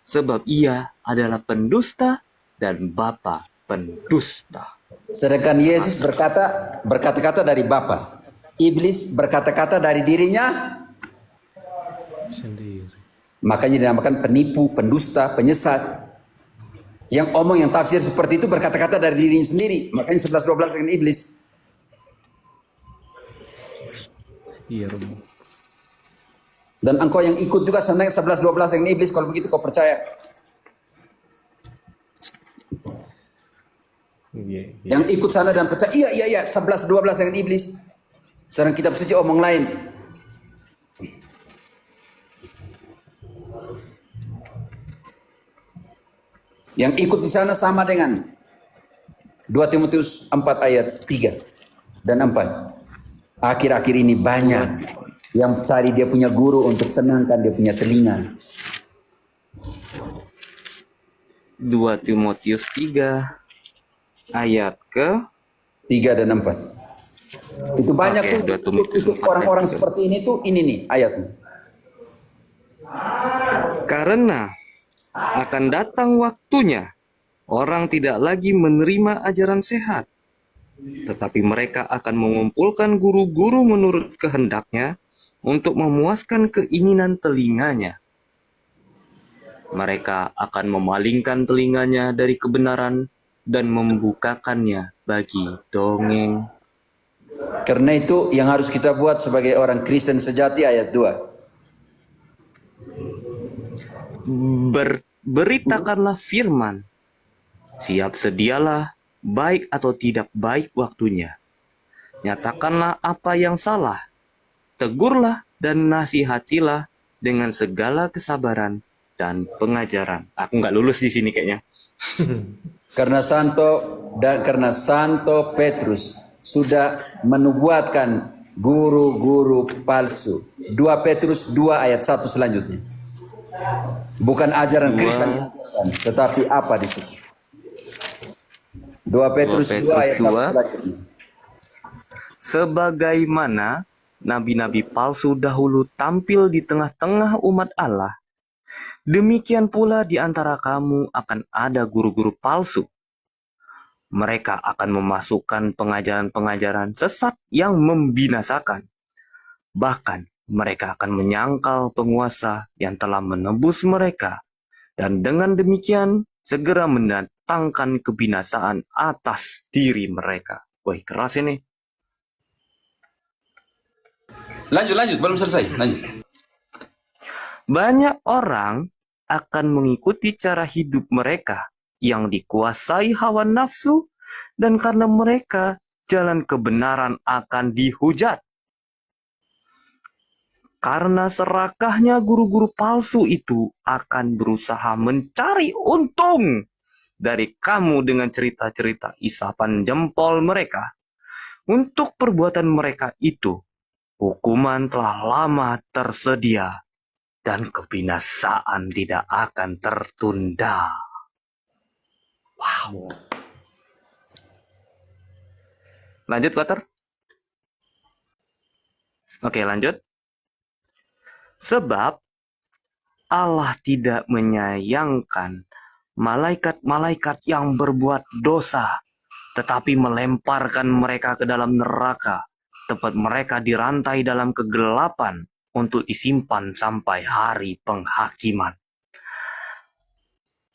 sebab ia adalah pendusta dan bapa pendusta. Sedangkan Yesus berkata-kata dari Bapa. Iblis berkata-kata dari dirinya Sendiri. makanya dinamakan penipu, pendusta, penyesat. Yang omong yang tafsir seperti itu berkata-kata dari dirinya sendiri. Makanya 11-12 dengan iblis. Iya Romo. Dan engkau yang ikut juga sebenarnya 11-12 dengan iblis. Kalau begitu kau percaya. Iya. Yang ikut sana dan percaya, iya 11-12 dengan iblis. Sedang kitab suci omong lain. Yang ikut di sana sama dengan 2 Timotius 4 ayat 3 dan 4. Akhir-akhir ini banyak yang cari dia punya guru untuk senangkan dia punya telinga. 2 Timotius 3 ayat ke 3 dan 4. Itu banyak tuh orang-orang seperti ini tuh, ini nih ayatnya. Karena akan datang waktunya orang tidak lagi menerima ajaran sehat, tetapi mereka akan mengumpulkan guru-guru menurut kehendaknya untuk memuaskan keinginan telinganya. Mereka akan memalingkan telinganya dari kebenaran dan membukakannya bagi dongeng. Karena itu yang harus kita buat sebagai orang Kristen sejati ayat 2. Beritakanlah firman. Siap sedialah, baik atau tidak baik waktunya. Nyatakanlah apa yang salah. Tegurlah dan nasihatilah dengan segala kesabaran dan pengajaran. Aku nggak lulus di sini kayaknya. Karena Santo Petrus sudah menubuatkan guru-guru palsu. 2 Petrus 2 ayat 1 selanjutnya. Bukan ajaran Kristen, tetapi apa di situ? 2 Petrus 2 ayat 1 selanjutnya. Sebagaimana nabi-nabi palsu dahulu tampil di tengah-tengah umat Allah, demikian pula di antara kamu akan ada guru-guru palsu. Mereka akan memasukkan pengajaran-pengajaran sesat yang membinasakan. Bahkan mereka akan menyangkal penguasa yang telah menebus mereka, dan dengan demikian segera mendatangkan kebinasaan atas diri mereka. Wah, keras ini. Lanjut, belum selesai. Lanjut. Banyak orang akan mengikuti cara hidup mereka yang dikuasai hawa nafsu, dan karena mereka jalan kebenaran akan dihujat. Karena serakahnya guru-guru palsu itu akan berusaha mencari untung dari kamu dengan cerita-cerita isapan jempol mereka. Untuk perbuatan mereka itu, hukuman telah lama tersedia dan kebinasaan tidak akan tertunda. Wow. Lanjut, Water. Oke, lanjut. Sebab Allah tidak menyayangkan malaikat-malaikat yang berbuat dosa, tetapi melemparkan mereka ke dalam neraka, tempat mereka dirantai dalam kegelapan untuk disimpan sampai hari penghakiman.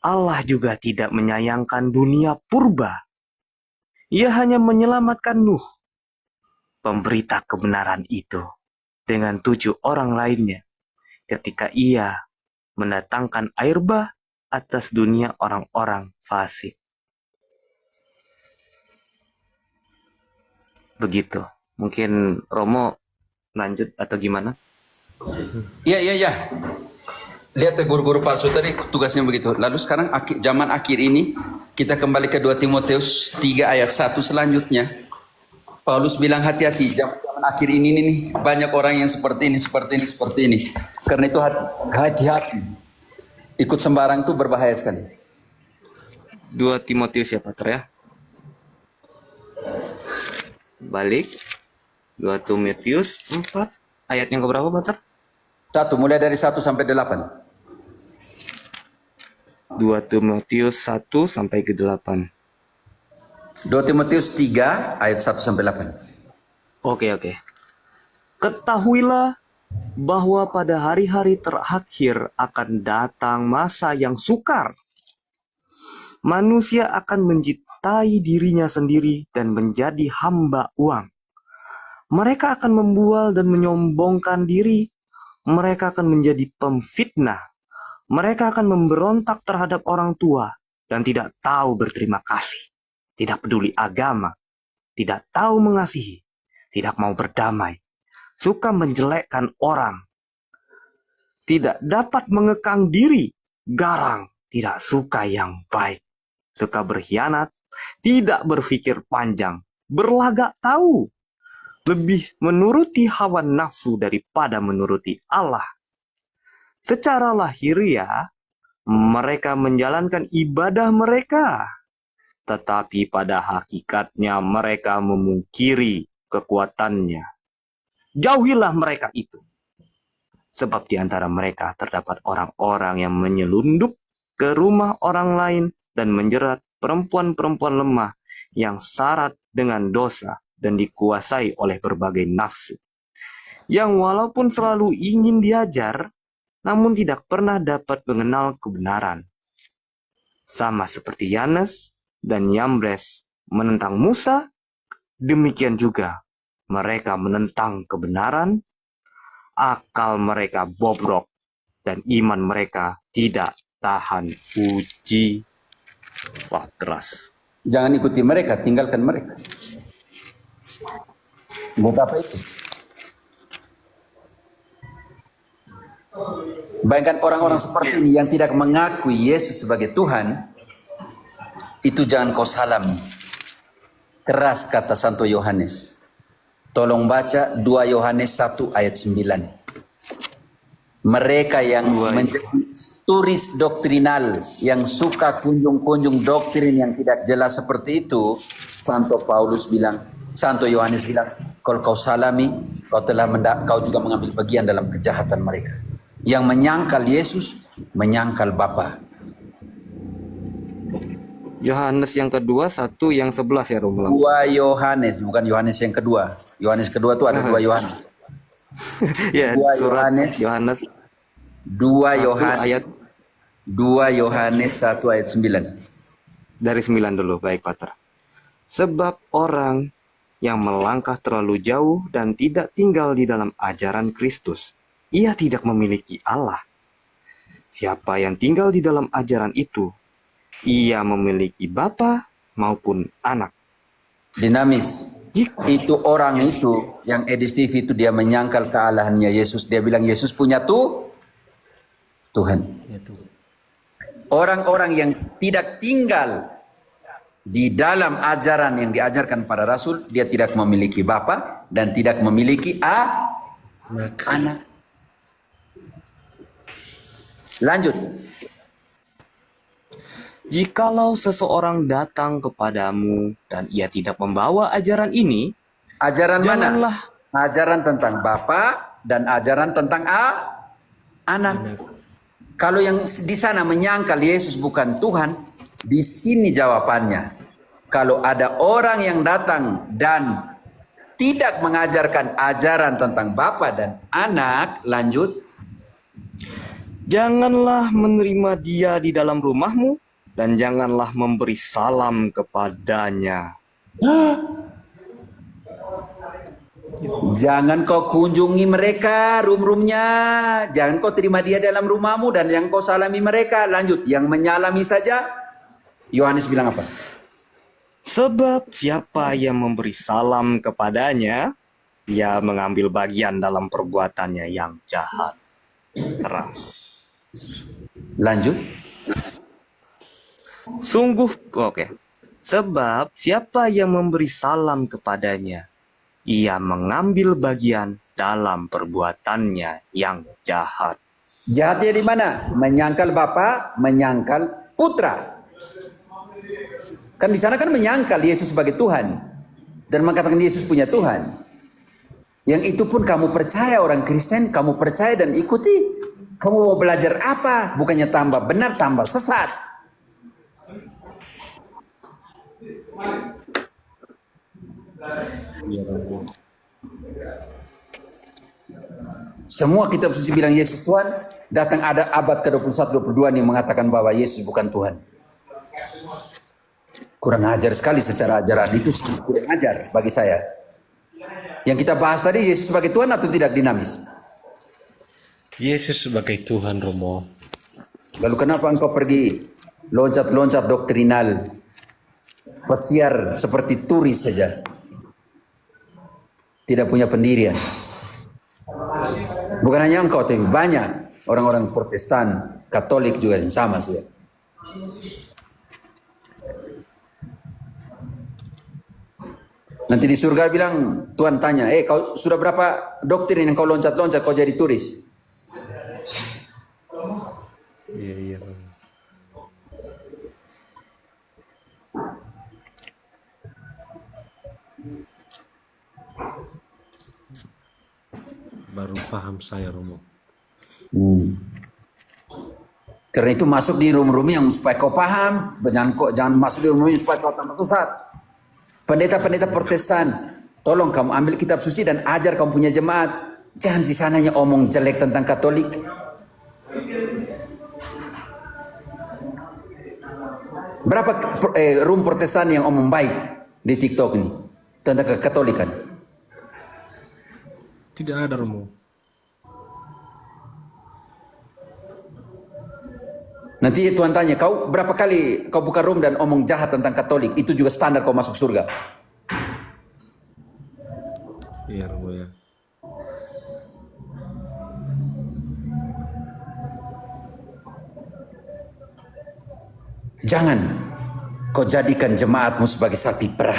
Allah juga tidak menyayangkan dunia purba. Ia hanya menyelamatkan Nuh, pemberita kebenaran itu, dengan 7 orang lainnya, ketika ia mendatangkan air bah atas dunia orang-orang fasik. Begitu. Mungkin Romo lanjut atau gimana? Iya. Lihat guru-guru palsu tadi tugasnya begitu. Lalu sekarang zaman akhir ini kita kembali ke 2 Timotius 3 ayat 1 selanjutnya. Paulus bilang hati-hati, zaman akhir ini nih banyak orang yang seperti ini. Karena itu hati-hati. Ikut sembarang itu berbahaya sekali. 2 Timotius ya, Pater ya. Balik. 2 Timotius 4 ayat yang keberapa, Pater? mulai dari 1 sampai 8. 2 Timotius 1 sampai ke 8. 2 Timotius 3 ayat 1 sampai 8. Oke. Ketahuilah bahwa pada hari-hari terakhir akan datang masa yang sukar. Manusia akan mencintai dirinya sendiri dan menjadi hamba uang. Mereka akan membual dan menyombongkan diri. Mereka akan menjadi pemfitnah. Mereka akan memberontak terhadap orang tua dan tidak tahu berterima kasih, tidak peduli agama, tidak tahu mengasihi, tidak mau berdamai, suka menjelekkan orang, tidak dapat mengekang diri, garang, tidak suka yang baik, suka berkhianat, tidak berpikir panjang, berlagak tahu, lebih menuruti hawa nafsu daripada menuruti Allah. Secara lahiriah, mereka menjalankan ibadah mereka, tetapi pada hakikatnya mereka memungkiri kekuatannya. Jauhilah mereka itu, sebab di antara mereka terdapat orang-orang yang menyelundup ke rumah orang lain dan menjerat perempuan-perempuan lemah yang syarat dengan dosa dan dikuasai oleh berbagai nafsu, yang walaupun selalu ingin diajar, namun tidak pernah dapat mengenal kebenaran. Sama seperti Yanes dan Yambres menentang Musa, demikian juga mereka menentang kebenaran, akal mereka bobrok, dan iman mereka tidak tahan uji. Patras. Jangan ikuti mereka, tinggalkan mereka. Buat apa itu? Bayangkan orang-orang seperti ini yang tidak mengakui Yesus sebagai Tuhan, itu jangan kau salami. Keras kata Santo Yohanes. Tolong baca 2 Yohanes 1 ayat 9. Mereka yang menjadi turis doktrinal, yang suka kunjung-kunjung doktrin yang tidak jelas seperti itu, Santo Yohanes bilang, kalau kau salami, kau juga mengambil bagian dalam kejahatan mereka. Yang menyangkal Yesus, menyangkal Bapa. Yohanes yang kedua 1 yang 11 ya Romo. 2 Yohanes, bukan Yohanes yang kedua. Yohanes kedua itu ada 2 Yohanes. Ya, 2 Yohanes 2 Yohanes 1 ayat 9. Dari 9 dulu, baik Pater. Sebab orang yang melangkah terlalu jauh dan tidak tinggal di dalam ajaran Kristus, ia tidak memiliki Allah. Siapa yang tinggal di dalam ajaran itu, ia memiliki Bapa maupun Anak. Dinamis. Itu orang itu yang Edis TV itu dia menyangkal kealahannya Yesus. Dia bilang Yesus punya Tuhan. Orang-orang yang tidak tinggal di dalam ajaran yang diajarkan para rasul, dia tidak memiliki Bapa dan tidak memiliki Anak. Lanjut. Jikalau seseorang datang kepadamu dan ia tidak membawa ajaran ini, ajaran janganlah. Mana? Ajaran tentang Bapa dan ajaran tentang Anak. Kalau yang di sana menyangkal Yesus bukan Tuhan, di sini jawabannya. Kalau ada orang yang datang dan tidak mengajarkan ajaran tentang Bapa dan Anak, lanjut. Janganlah menerima dia di dalam rumahmu dan janganlah memberi salam kepadanya. Jangan kau kunjungi mereka room-roomnya. Jangan kau terima dia dalam rumahmu dan yang kau salami mereka. Lanjut, yang menyalami saja. Yohanes bilang apa? Sebab siapa yang memberi salam kepadanya, ia mengambil bagian dalam perbuatannya yang jahat. Keras. Lanjut. Sebab siapa yang memberi salam kepadanya, ia mengambil bagian dalam perbuatannya yang jahat. Jahatnya di mana? Menyangkal Bapa, menyangkal Putra. Kan di sana kan menyangkal Yesus sebagai Tuhan dan mengatakan Yesus punya Tuhan. Yang itu pun kamu percaya orang Kristen, kamu percaya dan ikuti. Kamu mau belajar apa? Bukannya tambah benar, tambah sesat. Semua kitab suci bilang Yesus Tuhan, datang ada abad ke-21-22 yang mengatakan bahwa Yesus bukan Tuhan. Kurang ajar sekali secara ajaran, itu kurang ajar bagi saya. Yang kita bahas tadi, Yesus sebagai Tuhan atau tidak dinamis? Yesus sebagai Tuhan, Romo. Lalu kenapa engkau pergi loncat-loncat doktrinal, pesiar seperti turis saja, tidak punya pendirian? Bukan hanya engkau, tapi banyak orang-orang Protestan, Katolik juga yang sama saja. Nanti di surga bilang, Tuhan tanya, kau sudah berapa doktrin yang kau loncat-loncat, kau jadi turis? Iya. Baru paham saya, Romo. Karena itu masuk di room-room yang supaya kau paham, jangan masuk di room-room yang supaya kau tambah sesat. Pendeta-pendeta Protestan, tolong kamu ambil kitab suci dan ajar kamu punya jemaat. Jangan di sananya omong jelek tentang Katolik. Berapa room Protestan yang omong baik di TikTok ini tentang kekatolikan? Tidak ada, Romo. Nanti Tuhan tanya, kau berapa kali kau buka room dan omong jahat tentang Katolik? Itu juga standar kau masuk surga. Iya, Romo ya. Jangan kau jadikan jemaatmu sebagai sapi perah,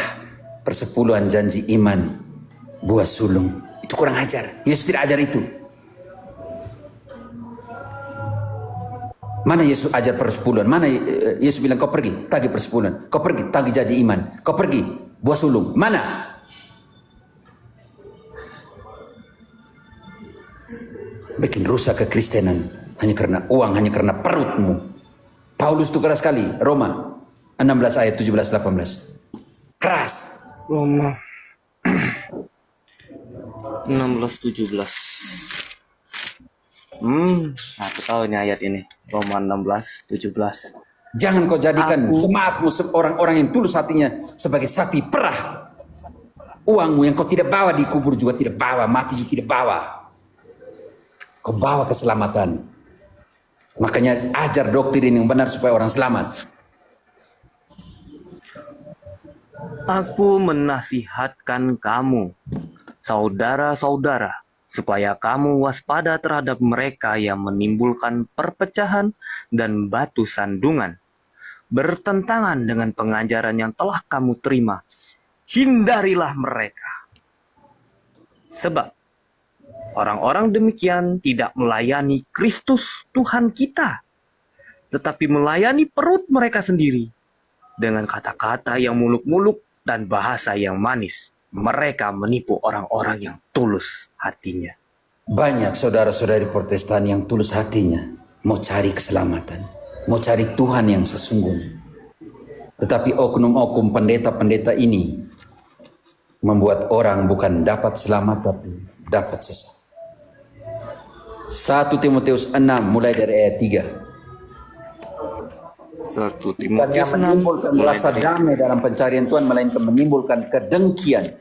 persepuluhan janji iman, buah sulung. Itu kurang ajar. Yesus tidak ajar itu. Mana Yesus ajar persepuluhan? Mana Yesus bilang kau pergi tagih persepuluhan, kau pergi tagih janji iman, kau pergi buah sulung? Mana? Bikin rusak kekristenan hanya karena uang, hanya karena perutmu. Paulus itu keras sekali, Roma 16 ayat 17-18. Keras. Roma 16-17. Aku tahu ini ayat ini. Roma 16-17. Jangan kau jadikan jemaatmu orang-orang yang tulus hatinya sebagai sapi perah. Uangmu yang kau tidak bawa di kubur juga tidak bawa, mati juga tidak bawa. Kau bawa keselamatan. Makanya ajar doktrin yang benar supaya orang selamat. Aku menasihatkan kamu, saudara-saudara, supaya kamu waspada terhadap mereka yang menimbulkan perpecahan dan batu sandungan, bertentangan dengan pengajaran yang telah kamu terima. Hindarilah mereka. Sebab orang-orang demikian tidak melayani Kristus Tuhan kita, tetapi melayani perut mereka sendiri. Dengan kata-kata yang muluk-muluk dan bahasa yang manis, mereka menipu orang-orang yang tulus hatinya. Banyak saudara-saudari Protestan yang tulus hatinya, mau cari keselamatan, mau cari Tuhan yang sesungguhnya. Tetapi oknum-oknum pendeta-pendeta ini membuat orang bukan dapat selamat, tapi dapat sesat. 1 Timotius 6 mulai dari ayat 3. 1 Bukannya Timotius 6 menimbulkan rasa damai dalam pencarian Tuhan, melainkan menimbulkan kedengkian.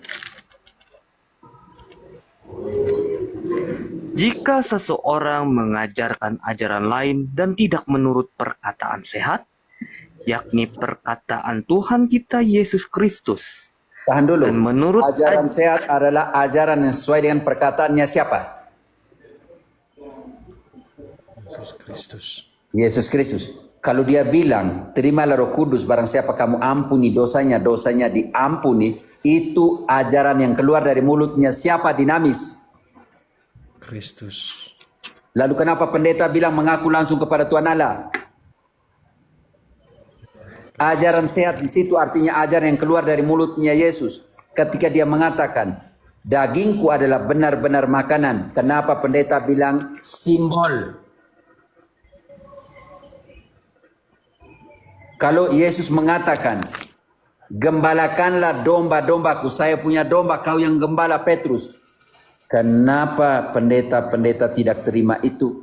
Jika seseorang mengajarkan ajaran lain dan tidak menurut perkataan sehat, yakni perkataan Tuhan kita Yesus Kristus. Tahan dulu. Dan menurut ajaran sehat adalah ajaran yang sesuai dengan perkataannya siapa? Yesus Kristus. Yesus Kristus. Kalau dia bilang, terimalah Roh Kudus, barang siapa kamu ampuni dosanya, dosanya diampuni, itu ajaran yang keluar dari mulutnya siapa? Dinamis. Kristus. Lalu kenapa pendeta bilang mengaku langsung kepada Tuhan Allah? Ajaran sehat di situ artinya ajaran yang keluar dari mulutnya Yesus. Ketika dia mengatakan, Dagingku adalah benar-benar makanan. Kenapa pendeta bilang simbol? Kalau Yesus mengatakan, gembalakanlah domba-dombaku, saya punya domba, kau yang gembala Petrus. Kenapa pendeta-pendeta tidak terima itu?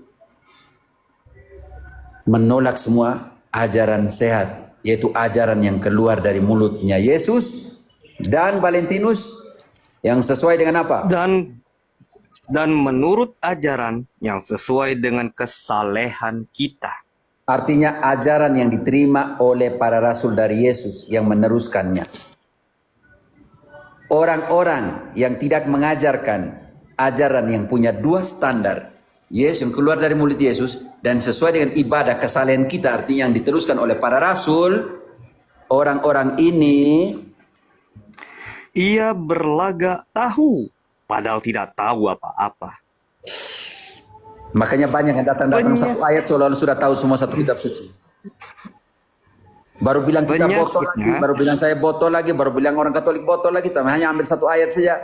Menolak semua ajaran sehat, yaitu ajaran yang keluar dari mulutnya Yesus dan Valentinus, yang sesuai dengan apa? Dan menurut ajaran yang sesuai dengan kesalehan kita. Artinya ajaran yang diterima oleh para rasul dari Yesus yang meneruskannya. Orang-orang yang tidak mengajarkan ajaran yang punya dua standar, Yesus yang keluar dari mulut Yesus dan sesuai dengan ibadah kesalehan kita, artinya yang diteruskan oleh para rasul, orang-orang ini ia berlagak tahu, padahal tidak tahu apa-apa. Makanya banyak yang datang-datang satu ayat seolah-olah sudah tahu semua satu kitab suci. Baru bilang kita botol lagi, baru bilang saya botol lagi, baru bilang orang Katolik botol lagi, tapi hanya ambil satu ayat saja.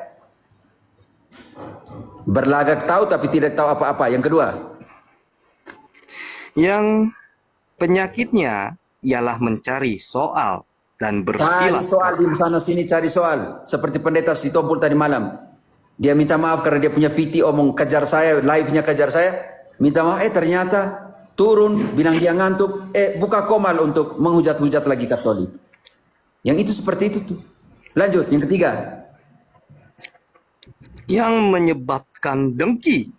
Berlagak tahu tapi tidak tahu apa-apa. Yang kedua, yang penyakitnya ialah mencari soal dan bersilat. cari soal di sana sini, cari soal. Seperti pendeta Sitompul tadi malam. Dia minta maaf karena dia punya VT omong kejar saya, live-nya kejar saya. Minta maaf, ternyata turun, bilang dia ngantuk, buka komal untuk menghujat-hujat lagi Katolik. Yang itu seperti itu tuh. Lanjut, yang ketiga. Yang menyebabkan dengki.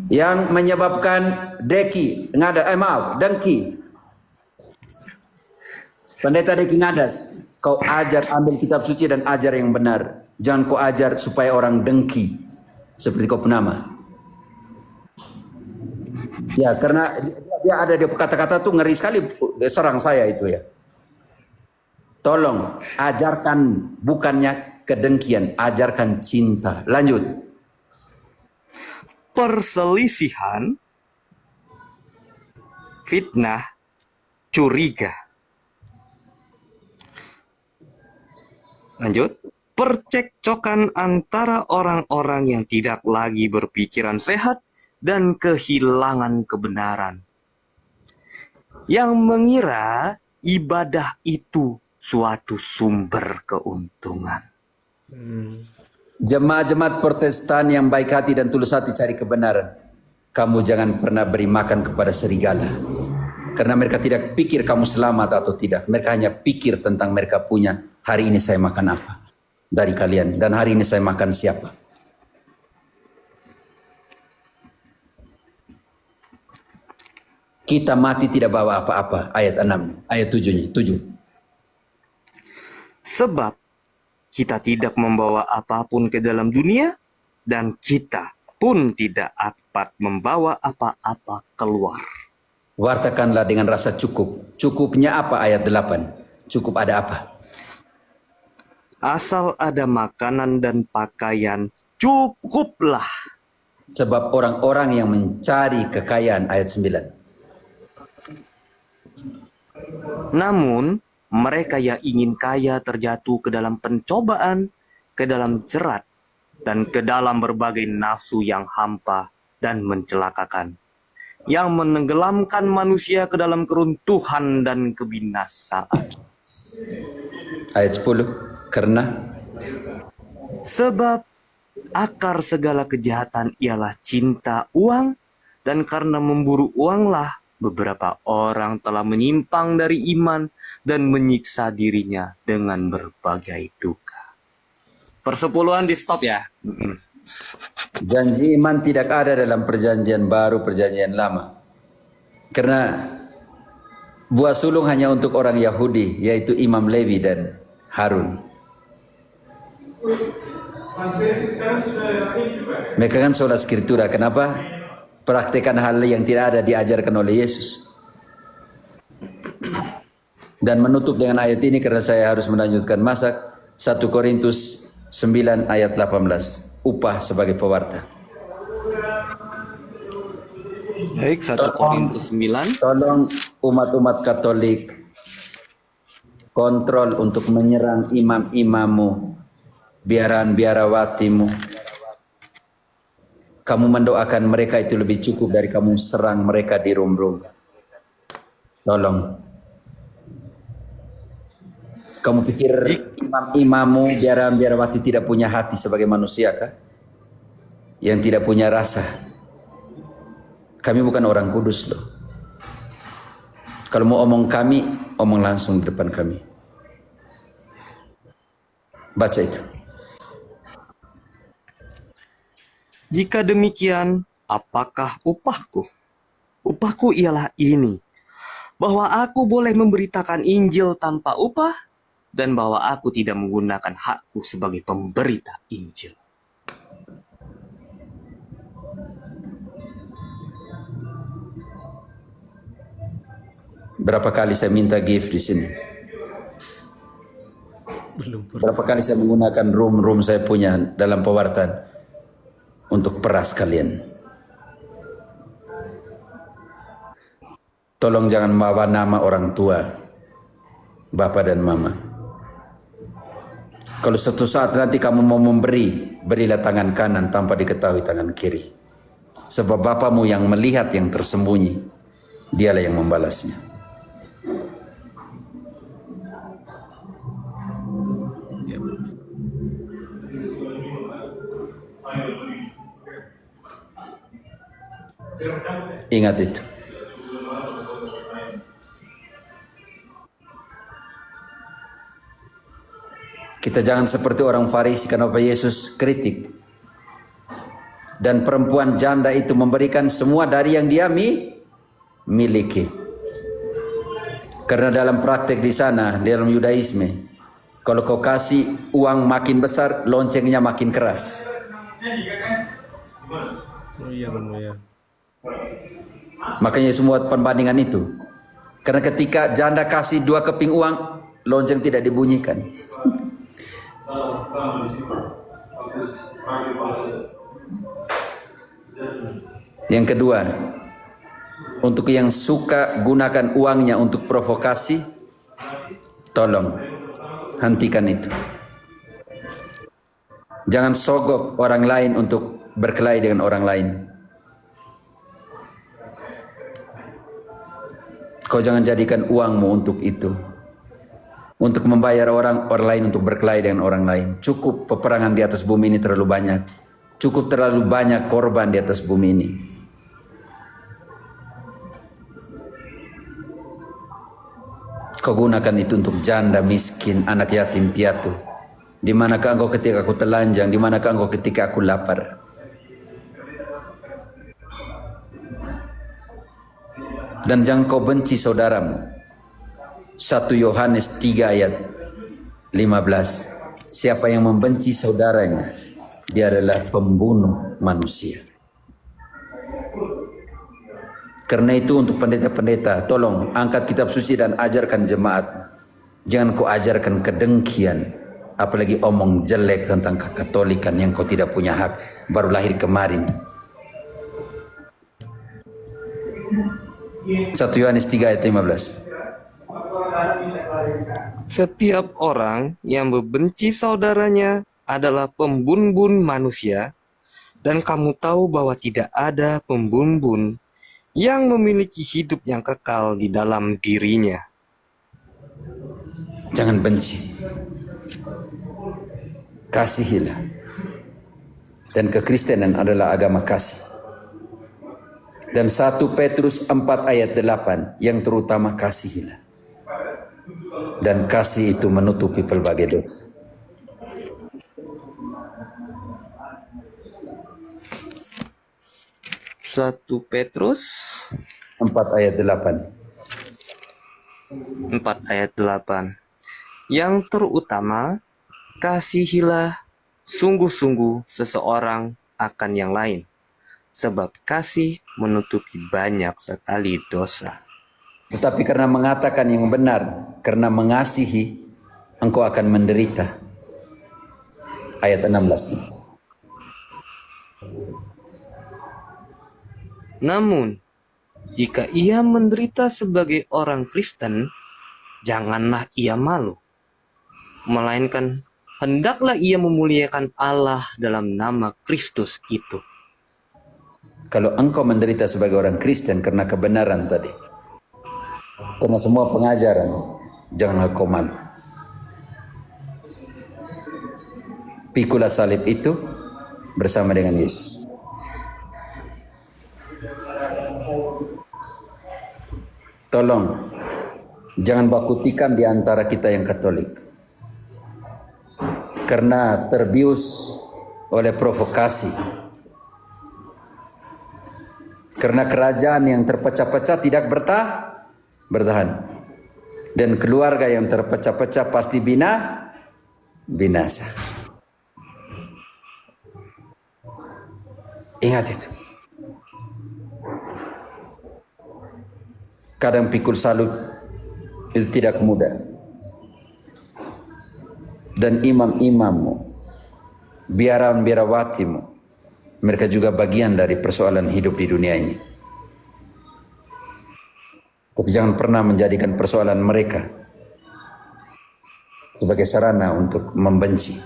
Yang menyebabkan dengki. Dengki. Pendeta Deki Ngadas, kau ajar ambil kitab suci dan ajar yang benar. Jangan kau ajar supaya orang dengki. Seperti kau penama. Ya, karena dia ada di kata-kata tuh ngeri sekali serang saya itu ya. Tolong ajarkan bukannya kedengkian, ajarkan cinta. Lanjut. Perselisihan, fitnah, curiga. Lanjut. Percekcokan antara orang-orang yang tidak lagi berpikiran sehat dan kehilangan kebenaran. Yang mengira ibadah itu suatu sumber keuntungan. Jemaat-jemaat Protestan yang baik hati dan tulus hati cari kebenaran. Kamu jangan pernah beri makan kepada serigala. Karena mereka tidak pikir kamu selamat atau tidak. Mereka hanya pikir tentang mereka punya, hari ini saya makan apa dari kalian. Dan hari ini saya makan siapa. Kita mati tidak bawa apa-apa. Ayat 6, ayat 7-nya. 7. Sebab kita tidak membawa apapun ke dalam dunia, dan kita pun tidak dapat membawa apa-apa keluar. Wartakanlah dengan rasa cukup. Cukupnya apa ayat 8? Cukup ada apa? Asal ada makanan dan pakaian, cukuplah. Sebab orang-orang yang mencari kekayaan, ayat 9. Namun, mereka yang ingin kaya terjatuh ke dalam pencobaan, ke dalam jerat, dan ke dalam berbagai nafsu yang hampa dan mencelakakan, yang menenggelamkan manusia ke dalam keruntuhan dan kebinasaan. Ayat 10, karena sebab akar segala kejahatan ialah cinta uang, dan karena memburu uanglah beberapa orang telah menyimpang dari iman dan menyiksa dirinya dengan berbagai duka. Persepuluhan di stop ya. Janji iman tidak ada dalam perjanjian baru, perjanjian lama. Karena buah sulung hanya untuk orang Yahudi, yaitu Imam Levi dan Harun. Mereka kan sola scriptura. Kenapa? Praktekan hal yang tidak ada diajarkan oleh Yesus. Dan menutup dengan ayat ini karena saya harus melanjutkan masak. 1 Korintus 9 ayat 18. Upah sebagai pewarta. Baik, 1 Korintus 9. Tolong umat-umat Katolik kontrol untuk menyerang imam-imammu, biaran-biarawatimu, kamu mendoakan mereka itu lebih cukup dari kamu serang mereka di rum-rum. Tolong. Kamu pikir imam-imammu biarawati tidak punya hati sebagai manusia kah? Yang tidak punya rasa. Kami bukan orang kudus loh. Kalau mau omong kami, omong langsung di depan kami. Baca itu. Jika demikian, apakah upahku? Upahku ialah ini, bahwa aku boleh memberitakan Injil tanpa upah, dan bahwa aku tidak menggunakan hakku sebagai pemberita Injil. Berapa kali saya minta gift di sini? Berapa kali saya menggunakan room saya punya dalam pewartaan untuk peras kalian? Tolong jangan membawa nama orang tua, bapak dan mama. Kalau suatu saat nanti kamu mau memberi, berilah tangan kanan tanpa diketahui tangan kiri. Sebab Bapamu yang melihat yang tersembunyi, dialah yang membalasnya. Ingat itu. Kita jangan seperti orang Farisi, kenapa Yesus kritik. Dan perempuan janda itu memberikan semua dari yang dia miliki. Karena dalam praktek di sana, dalam Yudaisme, kalau kau kasih uang makin besar, loncengnya makin keras. Makanya semua perbandingan itu. Karena ketika janda kasih 2 keping uang, lonceng tidak dibunyikan. Yang kedua, untuk yang suka gunakan uangnya untuk provokasi, tolong hentikan itu. Jangan sogok orang lain untuk berkelahi dengan orang lain. Kau jangan jadikan uangmu untuk itu. Untuk membayar orang lain untuk berkelahi dengan orang lain. Cukup peperangan di atas bumi ini terlalu banyak. Cukup terlalu banyak korban di atas bumi ini. Kau gunakan itu untuk janda, miskin, anak yatim piatu. Di manakah engkau ketika aku telanjang? Di manakah engkau ketika aku lapar? Dan jangan kau benci saudaramu. 1 Yohanes 3 ayat 15. Siapa yang membenci saudaranya, dia adalah pembunuh manusia. Karena itu untuk pendeta-pendeta, tolong angkat kitab suci dan ajarkan jemaat. Jangan kau ajarkan kedengkian, apalagi omong jelek tentang kekatolikan yang kau tidak punya hak, baru lahir kemarin. 1 Yohanes 3 ayat 15. Setiap orang yang membenci saudaranya adalah pembunuh manusia, dan kamu tahu bahwa tidak ada pembunuh yang memiliki hidup yang kekal di dalam dirinya. Jangan benci. Kasihilah. Dan kekristenan adalah agama kasih. Dan 1 Petrus 4 ayat 8 yang terutama kasihilah. Dan kasih itu menutupi pelbagai dosa. Satu Petrus 4 ayat 8. 4 ayat 8. Yang terutama, kasihilah sungguh-sungguh seseorang akan yang lain, sebab kasih menutupi banyak sekali dosa. Tetapi karena mengatakan yang benar, karena mengasihi, engkau akan menderita. Ayat 16. Namun, jika ia menderita sebagai orang Kristen, janganlah ia malu. Melainkan, hendaklah ia memuliakan Allah dalam nama Kristus itu. Kalau engkau menderita sebagai orang Kristen karena kebenaran tadi, karena semua pengajaran, janganlah kau malu. Pikulah salib itu bersama dengan Yesus. Tolong, jangan bakutikan di antara kita yang Katolik. Karena terbius oleh provokasi. Karena kerajaan yang terpecah-pecah tidak bertahan. Dan keluarga yang terpecah-pecah pasti binasa. Ingat itu. Kadang pikul salib itu tidak mudah. Dan imam-imammu, biarawatimu, mereka juga bagian dari persoalan hidup di dunia ini. Tapi jangan pernah menjadikan persoalan mereka sebagai sarana untuk membenci.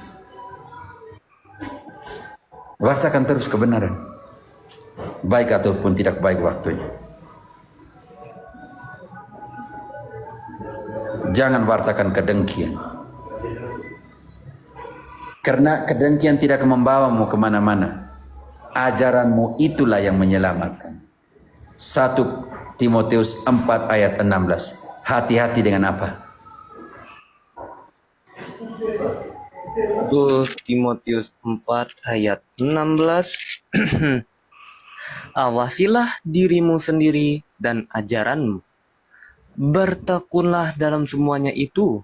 Wartakan terus kebenaran, baik ataupun tidak baik waktunya. Jangan wartakan kedengkian. Karena kedengkian tidak membawamu kemana-mana. Ajaranmu itulah yang menyelamatkan. 1 Timotius 4 ayat 16. Hati-hati dengan apa? 1 Timotius 4 ayat 16. Awasilah dirimu sendiri dan ajaranmu. Bertekunlah dalam semuanya itu,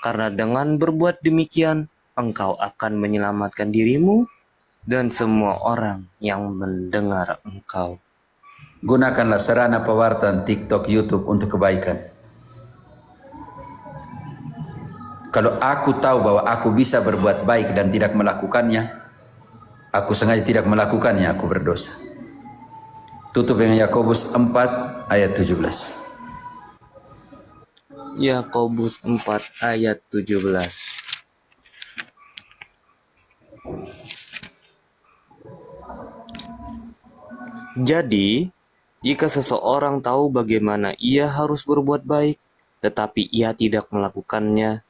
karena dengan berbuat demikian, engkau akan menyelamatkan dirimu dan semua orang yang mendengar engkau. Gunakanlah sarana pewartaan TikTok, YouTube untuk kebaikan. Kalau aku tahu bahwa aku bisa berbuat baik dan tidak melakukannya, aku sengaja tidak melakukannya, aku berdosa. Tutup dengan Yakobus 4 ayat 17. Yakobus 4 ayat 17. Jadi, jika seseorang tahu bagaimana ia harus berbuat baik, tetapi ia tidak melakukannya,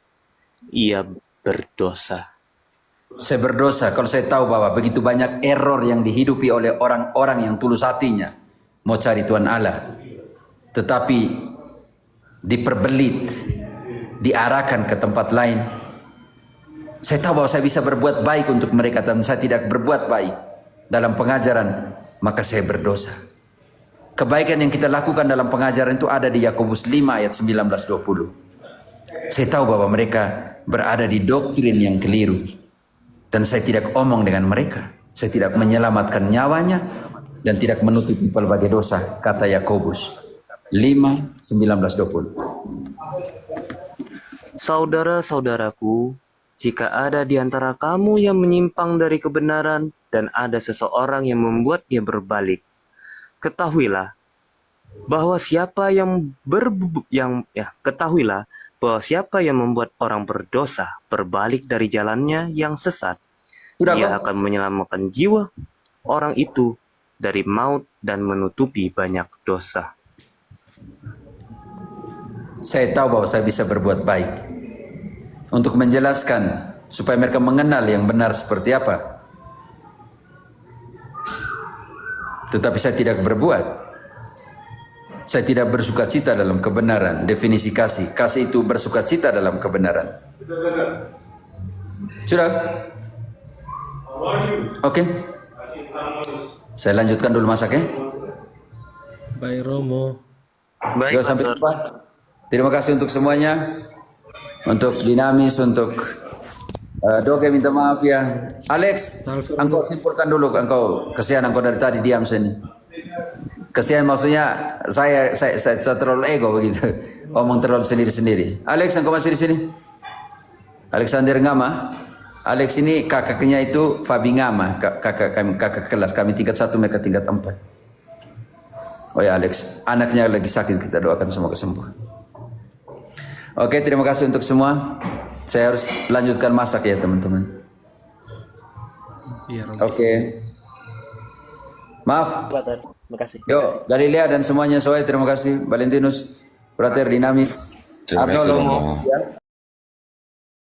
ia berdosa. Saya berdosa kalau saya tahu bahwa begitu banyak error yang dihidupi oleh orang-orang yang tulus hatinya mau cari Tuhan Allah, tetapi diperbelit, diarahkan ke tempat lain. Saya tahu bahwa saya bisa berbuat baik untuk mereka dan saya tidak berbuat baik dalam pengajaran, maka saya berdosa. Kebaikan yang kita lakukan dalam pengajaran itu ada di Yakobus 5 ayat 19-20. Saya tahu bahwa mereka berada di doktrin yang keliru dan saya tidak omong dengan mereka. Saya tidak menyelamatkan nyawanya dan tidak menutupi pelbagai dosa, kata Yakobus 5, 19-20. Saudara-saudaraku, jika ada di antara kamu yang menyimpang dari kebenaran dan ada seseorang yang membuat dia berbalik, ketahuilah bahwa siapa yang membuat orang berdosa berbalik dari jalannya yang sesat, dia akan menyelamatkan jiwa orang itu dari maut dan menutupi banyak dosa. Saya tahu bahwa saya bisa berbuat baik untuk menjelaskan supaya mereka mengenal yang benar seperti apa. Tetapi saya tidak berbuat. Saya tidak bersukacita dalam kebenaran. Definisi kasih. Kasih itu bersukacita dalam kebenaran. Sudah? Oke. Saya lanjutkan dulu masak ya. Baik Romo. Baik. Sampai jumpa. Terima kasih untuk semuanya. Untuk dinamis, untuk Doge minta maaf ya. Alex, engkau simpulkan dulu. Engkau kesian engkau dari tadi diam sini. Kesian maksudnya saya terlalu ego begitu. Omong terlalu sendiri-sendiri. Alex, engkau masih di sini? Alexander Ngama. Alex ini kakaknya itu Fabi Ngama, kakak kelas kami tingkat 1, mereka tingkat 4. Oh ya Alex, anaknya lagi sakit, kita doakan semoga sembuh. Oke, terima kasih untuk semua. Saya harus lanjutkan masak ya teman-teman. Iya, Romo. Oke. Maaf. Brother. Terima kasih. Yo, Galilea dan semuanya, terima kasih. Valentinus, Frater Dinamis, Terima kasih, Arno Romo. Lomo, ya.